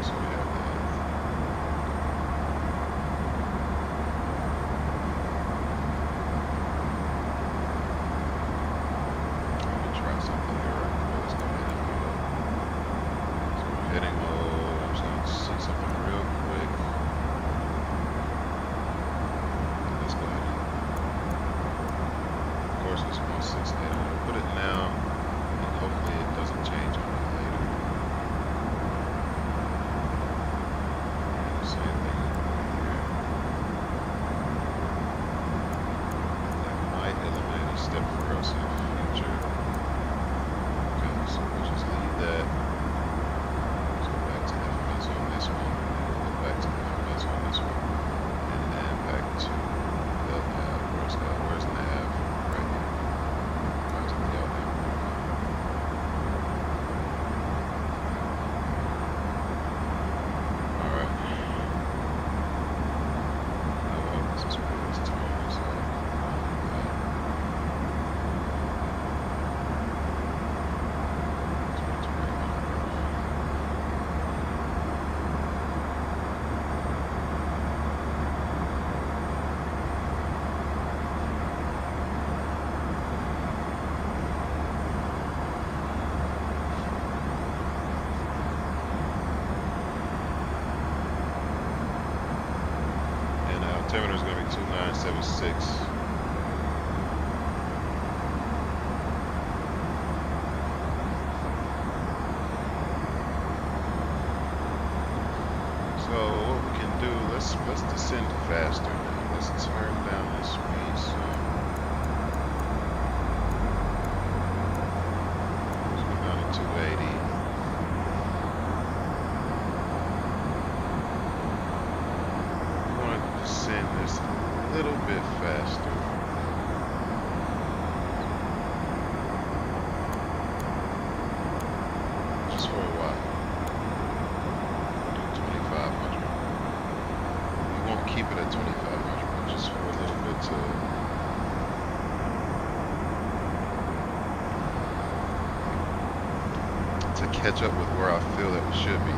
So we have that. 296.8. I'm gonna put it now, and hopefully it doesn't change on me later. And the same thing here. That might eliminate a step for us in the future. Okay, so we'll just leave that. Let's go back to FMS on this one. And we'll go back to FMS on this one. And then back to the nav. Where's the nav? Right here. Back to the nav. Alright. This is where this turns. And altimeter is going to be 2976. So what we can do, let's descend faster now. Let's turn down the speed some. Let's go down to 280. We want to descend this a little bit faster. Just for a while. Do 2500. We won't keep it at 2500, but just for a little bit to catch up with where I feel that we should be.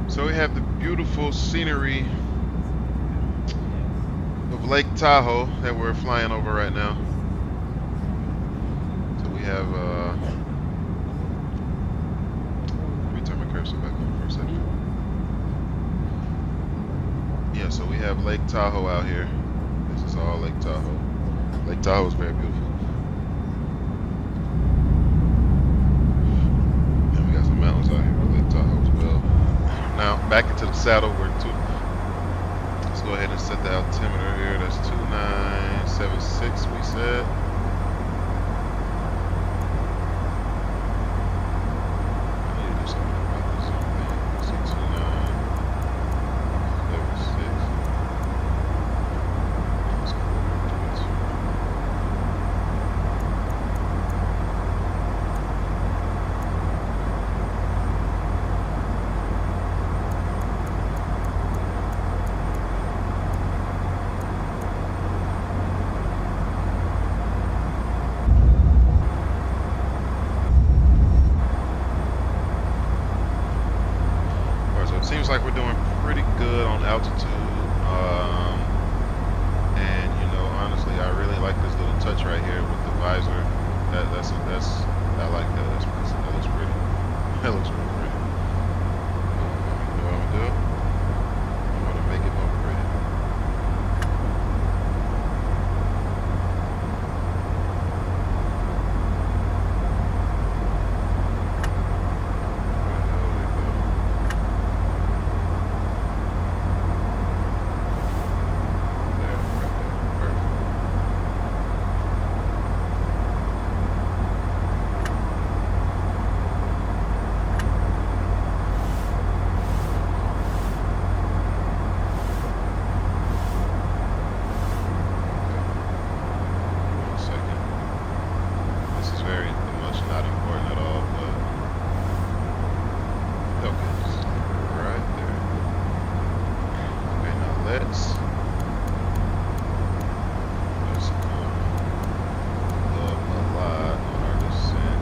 So we have the beautiful scenery of Lake Tahoe that we're flying over right now. So we have, let me turn my cursor back on for a second. Yeah, so we have Lake Tahoe out here. This is all Lake Tahoe. Lake Tahoe is very beautiful. And we got some mountains out here with Lake Tahoe as well. Now, back into the saddle, let's go ahead and set the altimeter here. That's 2976, we said. I need to do something about this thing. See, 2976. Let's go over and do it. That's I like that. That looks pretty. That looks real pretty. You know what I'm gonna do? I'm gonna make it more pretty. Where the hell did it go? There, right there. Perfect. One second. This is very much not important at all, but okay, just right there. Okay, now let's come up a lot on our descent.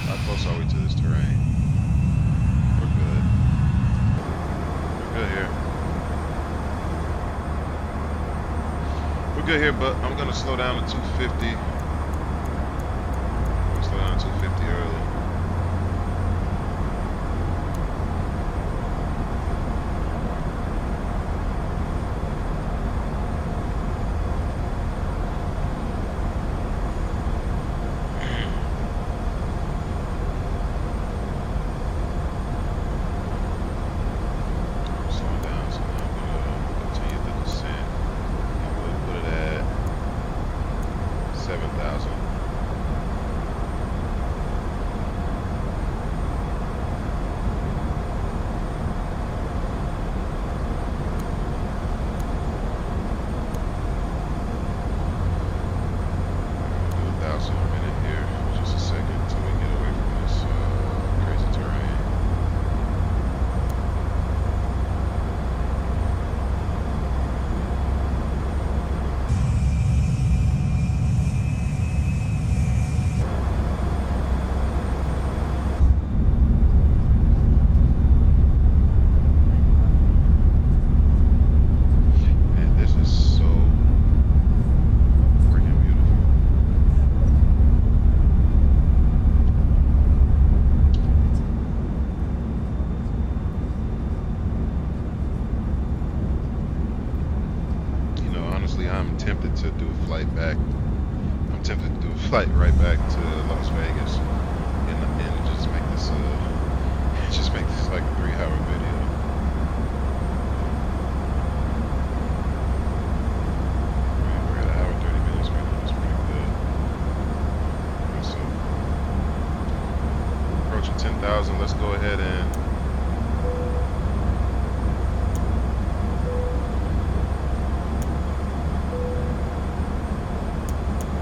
How close are we to this terrain? We're good. We're good here. We're good here, but I'm gonna slow down to 250. I'm gonna slow down to 250 early. I'm slowing down, so now I'm gonna continue the descent. And we'll put it at 7,000. Do 1,000 a minute here for just a second until we get away from this crazy terrain. And this is so freaking beautiful. You know, honestly, I'm tempted to do a flight back. I'm tempted to do a flight right back to Las Vegas and just make this like a 3-hour video. We're at an hour 30 minutes right now. That's pretty good. Okay, so approaching 10,000. Let's go ahead and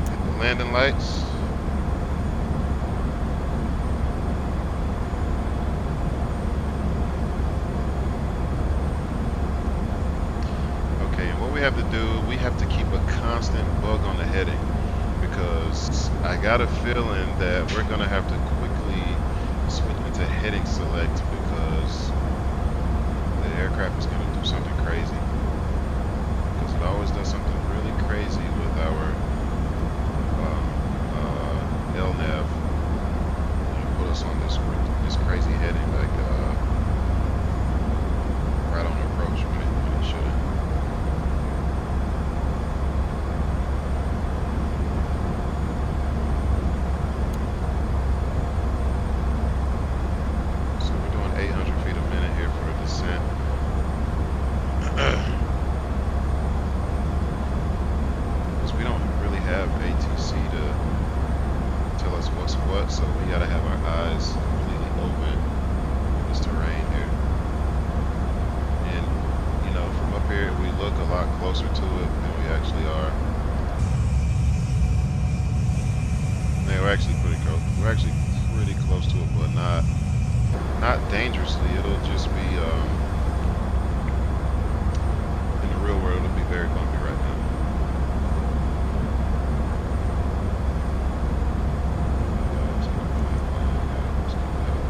hit the landing lights. Okay, and what we have to do, we have to keep a constant bug on the heading because I got a feeling that we're gonna have to quickly switch into heading select because the aircraft is gonna do something crazy. Because it always does something really crazy with our LNAV. Put us on this crazy heading like right on approach when it shouldn't. So we're doing 800 feet a minute here for a descent. Because we don't really have ATC to tell us what's what, so we gotta have our eyes completely open on this terrain here. And you know, from up here we look a lot closer to it than we actually are. Yeah, we're actually pretty close. We're actually pretty close to it, but not dangerously. It'll just be in the real world it'll be very bumpy right now. Let's keep that plane. Yeah, let's keep that.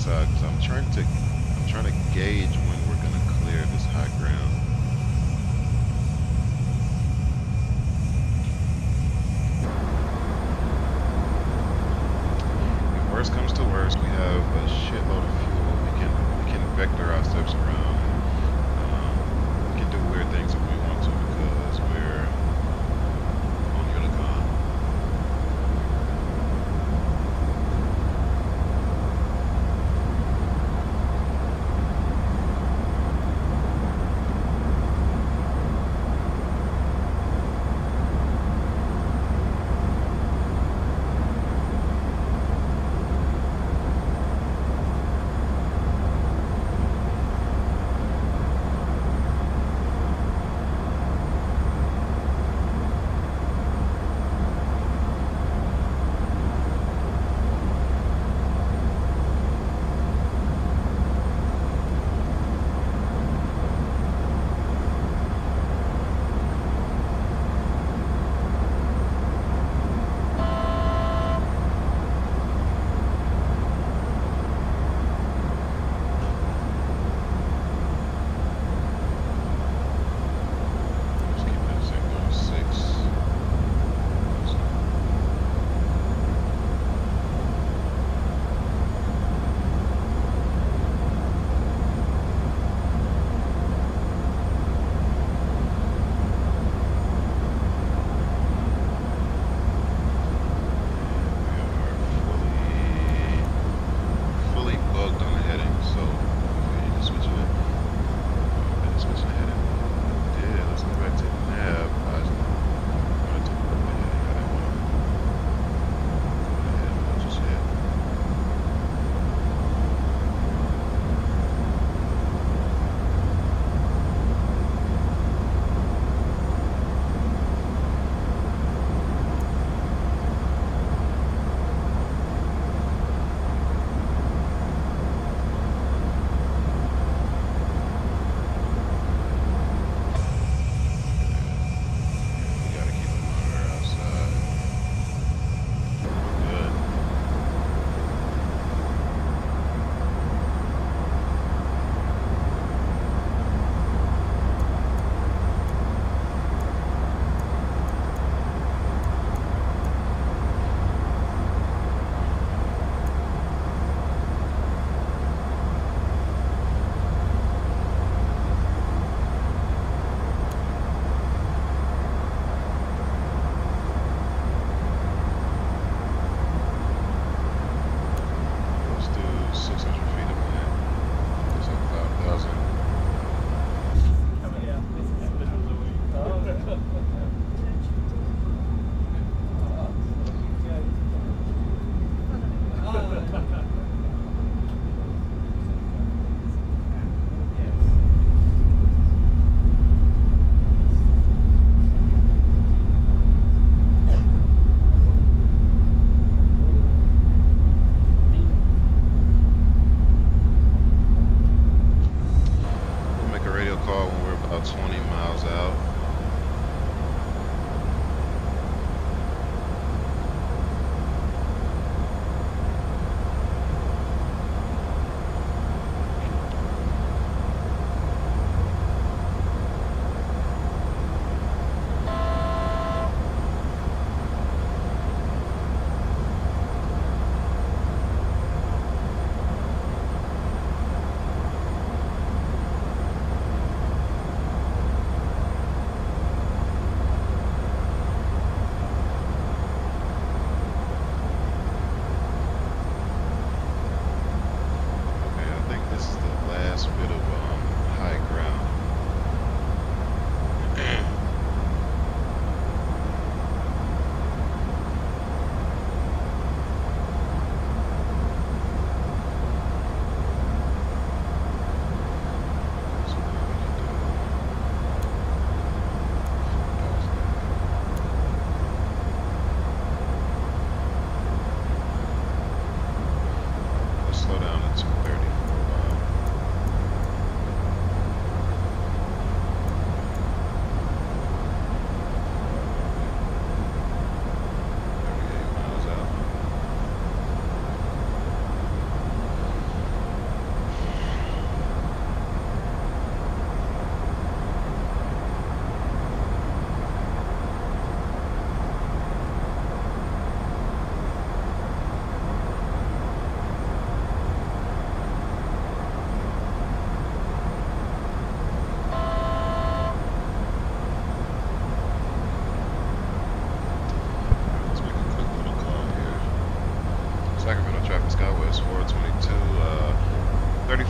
side because I'm trying to gauge when we're gonna clear this high ground. If worst comes to worst, we have a shitload of fuel. We can vector our steps around. We can do weird things if we want to because we're on Unicon.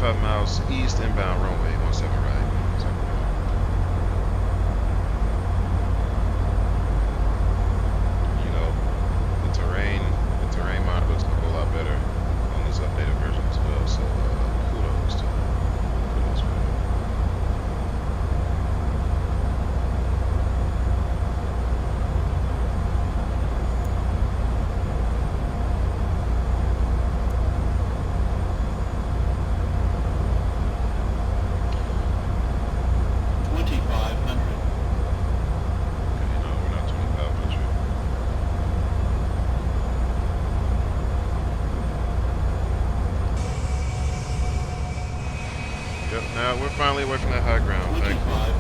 25 miles east, inbound runway 17 right. Sacramento. You know, the terrain mod looks a whole lot better on this updated version as well. So kudos to them. Kudos for them. Okay, no, we're not 2500. Yep, now we're finally working at high ground. Thankfully.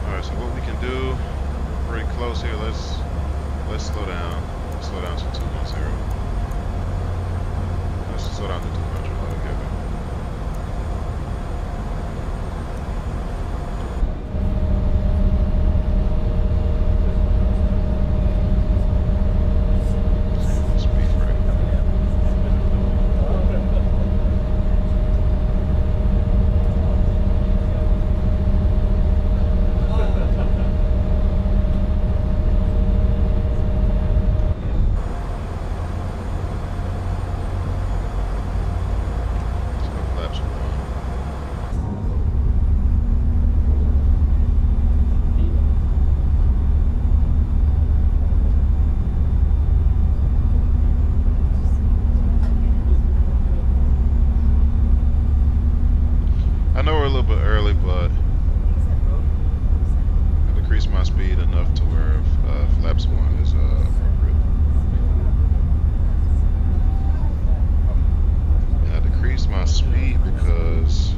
Alright, so what we can do, we're pretty close here. Let's slow down. Let's slow down to 210. Let's slow down to 200. Okay. Speed brake. Let's go flaps one. I know we're a little bit early, but I decreased my speed enough to where flaps one is appropriate. And I decreased my speed because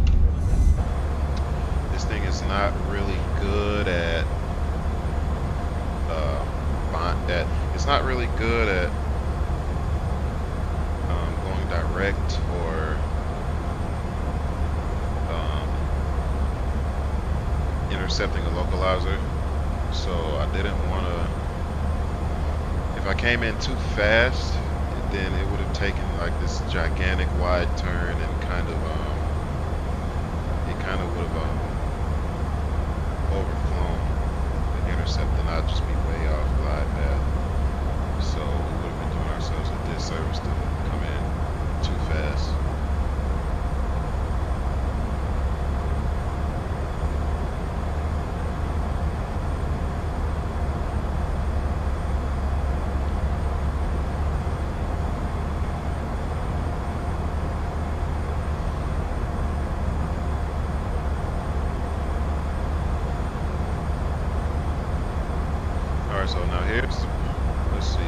this thing is not really good at it's not really good at going direct or intercepting a localizer. So I didn't want to, if I came in too fast, then it would have taken like this gigantic wide turn and kind of it kind of would have overflown the intercept, and I'd just be way off glide path. So we would have been doing ourselves a disservice to come in too fast. Alright, so now let's see.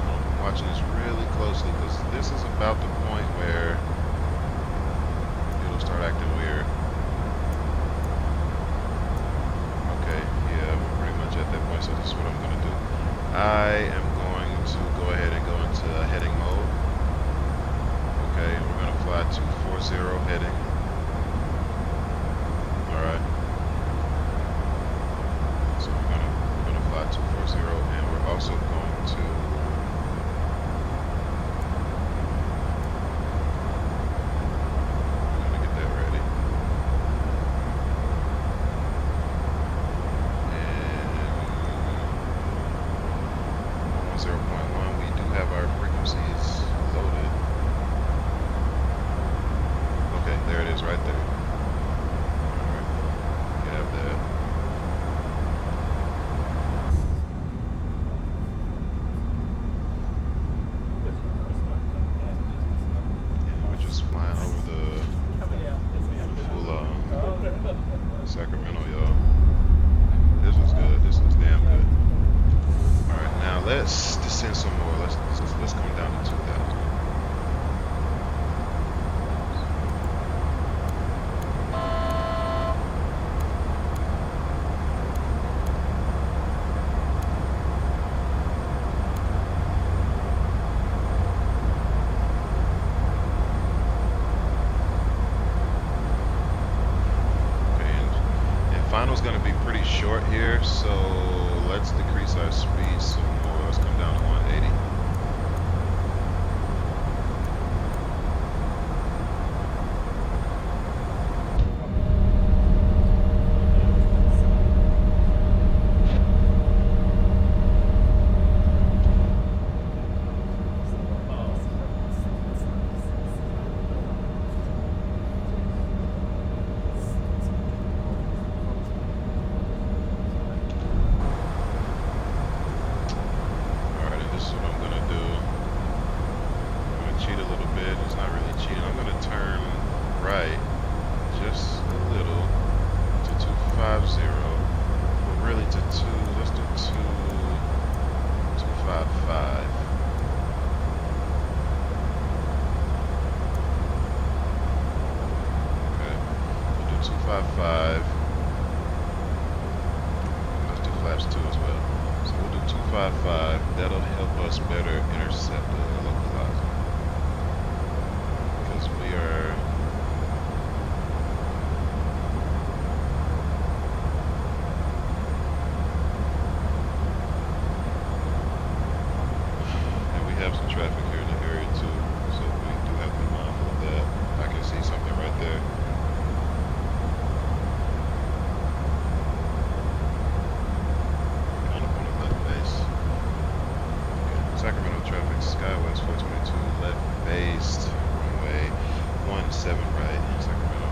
I'm watching this really closely because this is about the point where it'll start acting weird. Okay, yeah, we're pretty much at that point, so this is what I'm going to do. I am going to go ahead and go into heading mode. Okay, we're going to fly 240 heading. Alright. So we're gonna fly 240, and we're also going to get that ready. And 0.1, we do have our frequencies loaded. Okay, there it is right there. Alright, we have that. Flying over the beautiful Sacramento, y'all. This was good. This was damn good. All right, now let's descend some more. Let's come down to 2,000. So let's decrease our speed some more. Let's come down to 180. Alright, and this is what I'm gonna do. I'm gonna cheat a little bit. It's not really cheating. I'm gonna turn right just a little to 250. But really to let's do 255. Okay, we'll do 255. Let's do flaps 2 as well. So we'll do 255. That'll help us better intercept the localizer. Because we are... And we have some traffic here in the area too. So we do have to be mindful of that. I can see something right there. Kind of on the left base. Okay. Sacramento traffic, Skywest 422, left based, runway 17 right, Sacramento.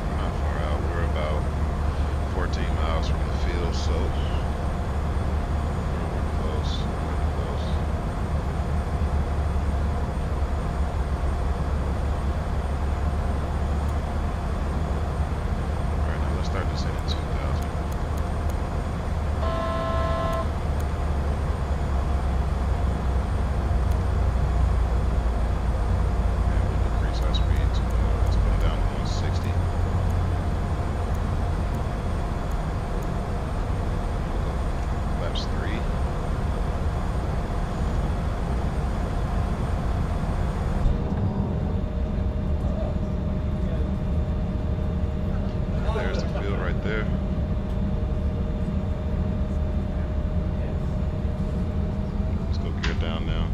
We're not far out. We're about 14 miles from the field, so we're close. We're close. Alright, now let's start descending 2,000. And we'll decrease our speed to, let's put it down to 160. We'll go laps 3. There's the field right there. Let's go gear down now.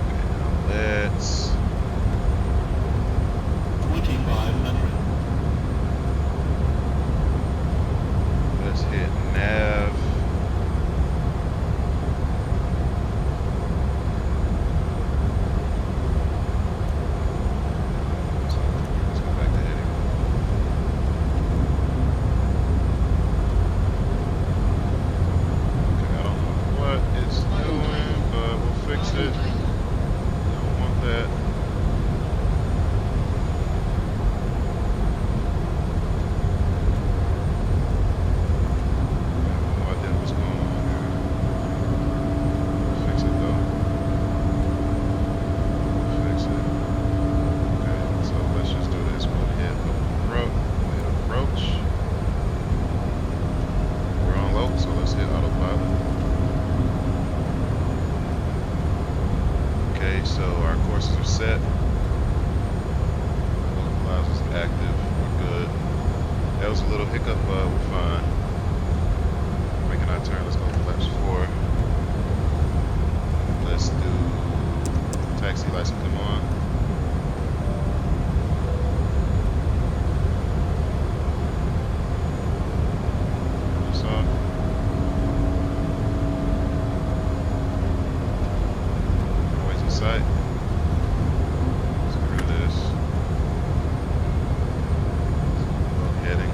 Okay, now let's 2500. let's hit nav. Let's go back to heading. Okay, I don't know what it's doing, but we'll fix it. Don't want that. No idea what's going on here. Fix it though. Fix it. Okay, so let's just do this. We'll hit approach. We're on low, so let's hit autopilot. Okay, so our courses are set. Localizer's active. We're good. That was a little hiccup, but we're fine. Making our turn. Let's go to flaps 4. Let's do taxi license. Come on. What's up? Always in sight. Let's get rid of this. Heading.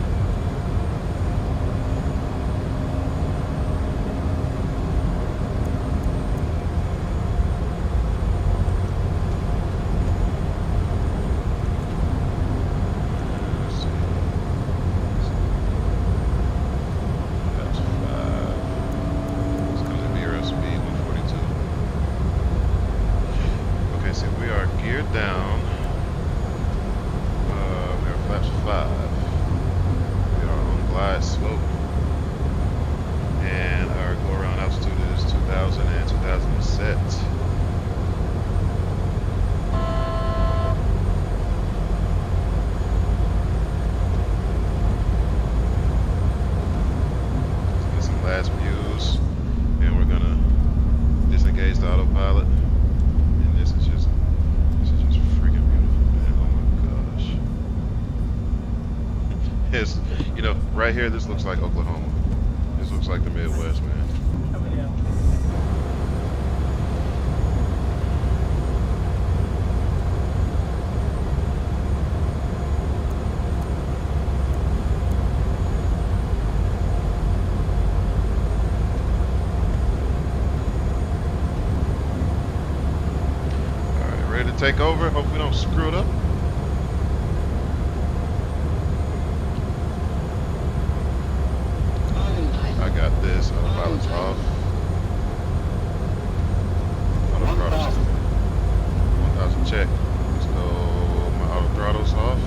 last views, and we're gonna disengage the autopilot. And this is just freaking beautiful, man. Oh my gosh. It's, you know, right here, this looks like Oklahoma. This looks like the Midwest, man. All right, ready to take over? Hope we don't screw it up. I got this. Autopilot's off. Autothrottle's 1,000 check. Let's go. My auto throttle's off.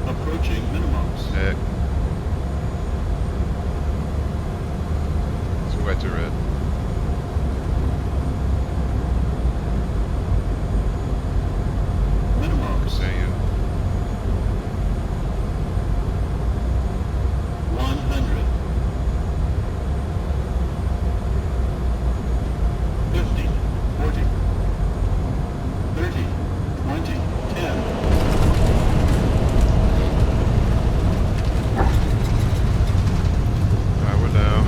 Approaching minimums. Heck. Let's go back to red. Minimums. Continue. 100. 50. 40. 30. 20. 10. Alright, we're down.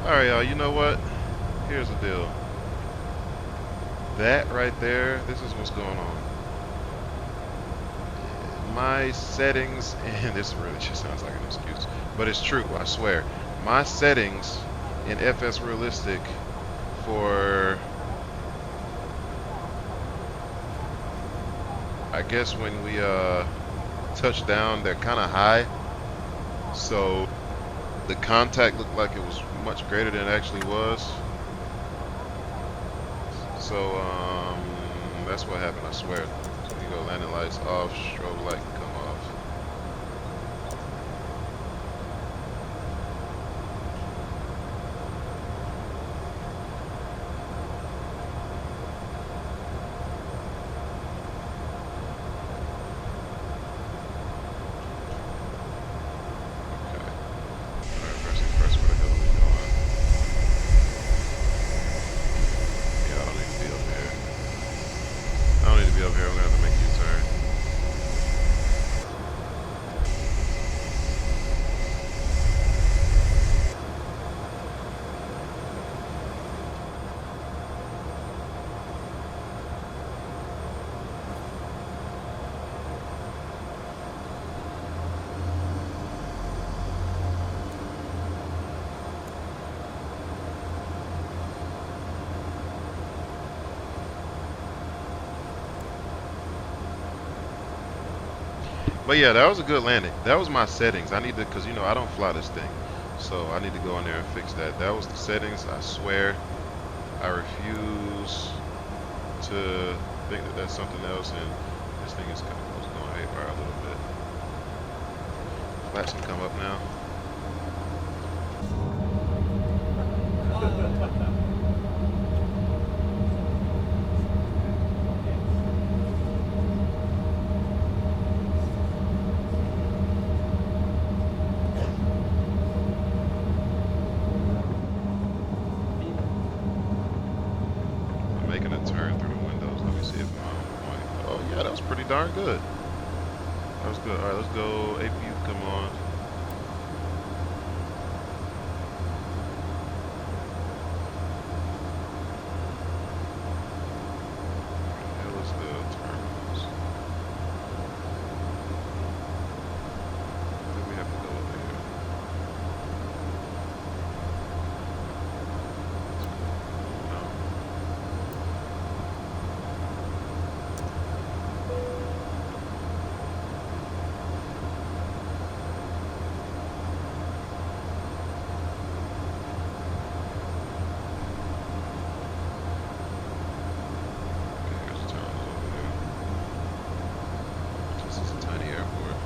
Alright, y'all, you know what? Here's the deal. That right there, this is what's going on. My settings, and this really just sounds like an excuse, but it's true, I swear. My settings in FS Realistic for, I guess when we touch down, they're kind of high. So the contact looked like it was much greater than it actually was. So that's what happened, I swear. So you go landing lights off, strobe light can come off. Up here, I'm gonna have to make a U-turn. But yeah, that was a good landing. That was my settings. I need to, because you know I don't fly this thing, so I need to go in there and fix that. That was the settings. I swear, I refuse to think that that's something else. And this thing is kind of going haywire a little bit. Flaps can come up now. making a turn through the windows. Let me see if oh yeah, that was pretty darn good. That was good. All right, let's go. APU, come on. Hell is the terminals. I think we have to go there. No. Okay, here's the terminals over there. This is a tiny airport.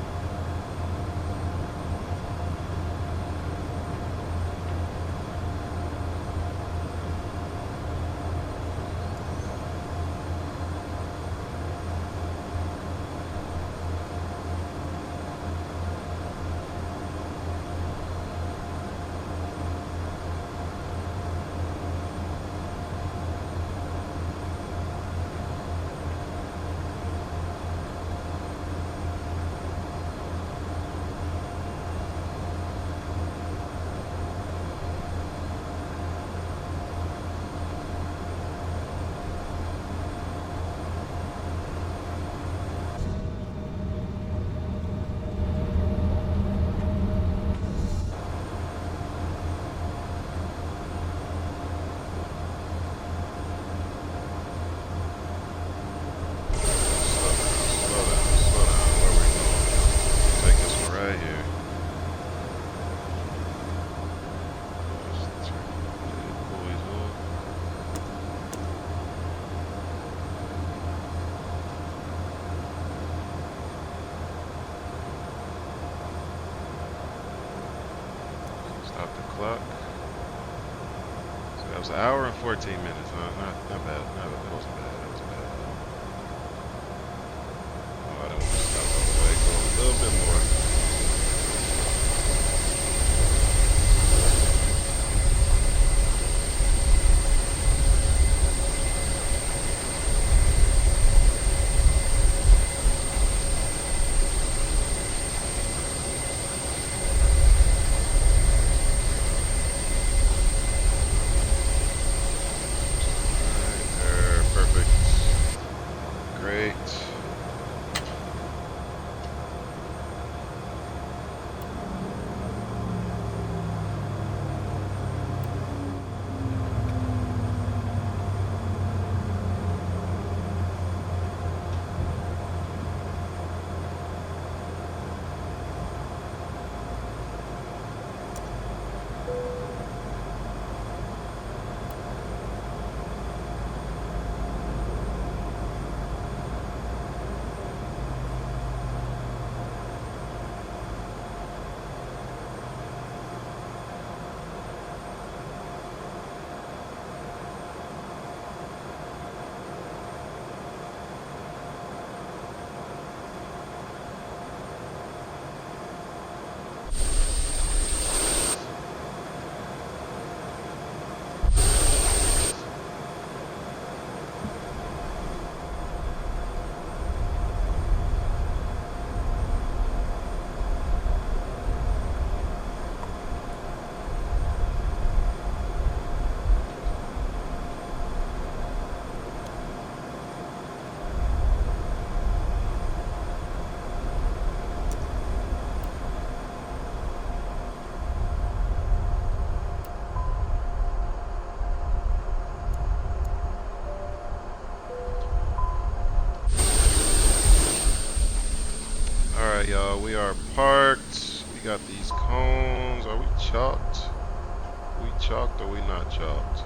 Slow down, slow down. Where we going? Take this one right here. Just turn the boys off. Stop the clock. So that was an hour and 14 minutes, huh? Not bad. No, that wasn't bad. That wasn't bad. Oh, I don't want to stop all the way. Go a little bit more. Alright, there. Perfect. Great. Alright, y'all, we are parked. We got these cones. Are we chalked? We chalked or we not chalked?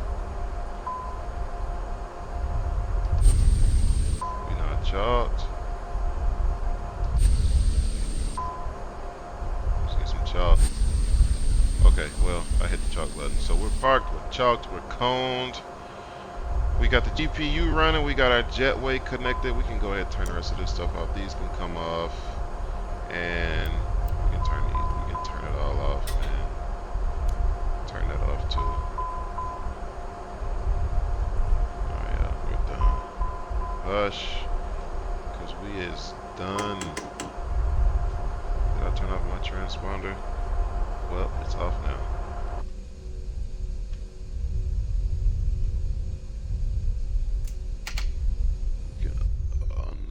We not chalked. Let's get some chalk. Okay, well, I hit the chalk button. So we're parked, we're chalked, we're coned. We got the GPU running, we got our jetway connected. We can go ahead and turn the rest of this stuff off. These can come off. And we can turn it all off and turn that off too. Oh yeah, we're hush, cause we is done. Did I turn off my transponder? Well, it's off now. Gonna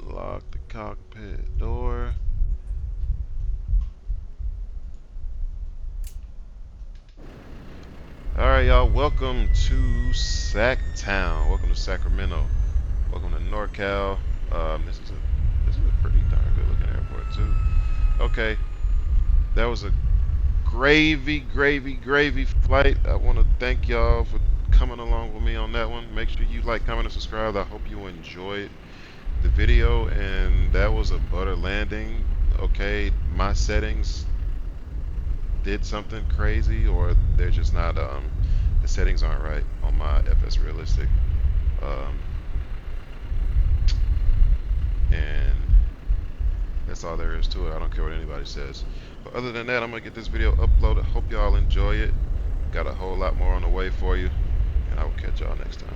unlock the cockpit door. Alright, y'all, welcome to Sac-Town. Welcome to Sacramento. Welcome to NorCal. This is a pretty darn good looking airport too. Okay. That was a gravy flight. I want to thank y'all for coming along with me on that one. Make sure you like, comment, and subscribe. I hope you enjoyed the video, and that was a butter landing. Okay, my settings did something crazy, or they're just not the settings aren't right on my FS Realistic, and that's all there is to it. I don't care what anybody says. But other than that, I'm gonna get this video uploaded. Hope y'all enjoy it. Got a whole lot more on the way for you, and I will catch y'all next time.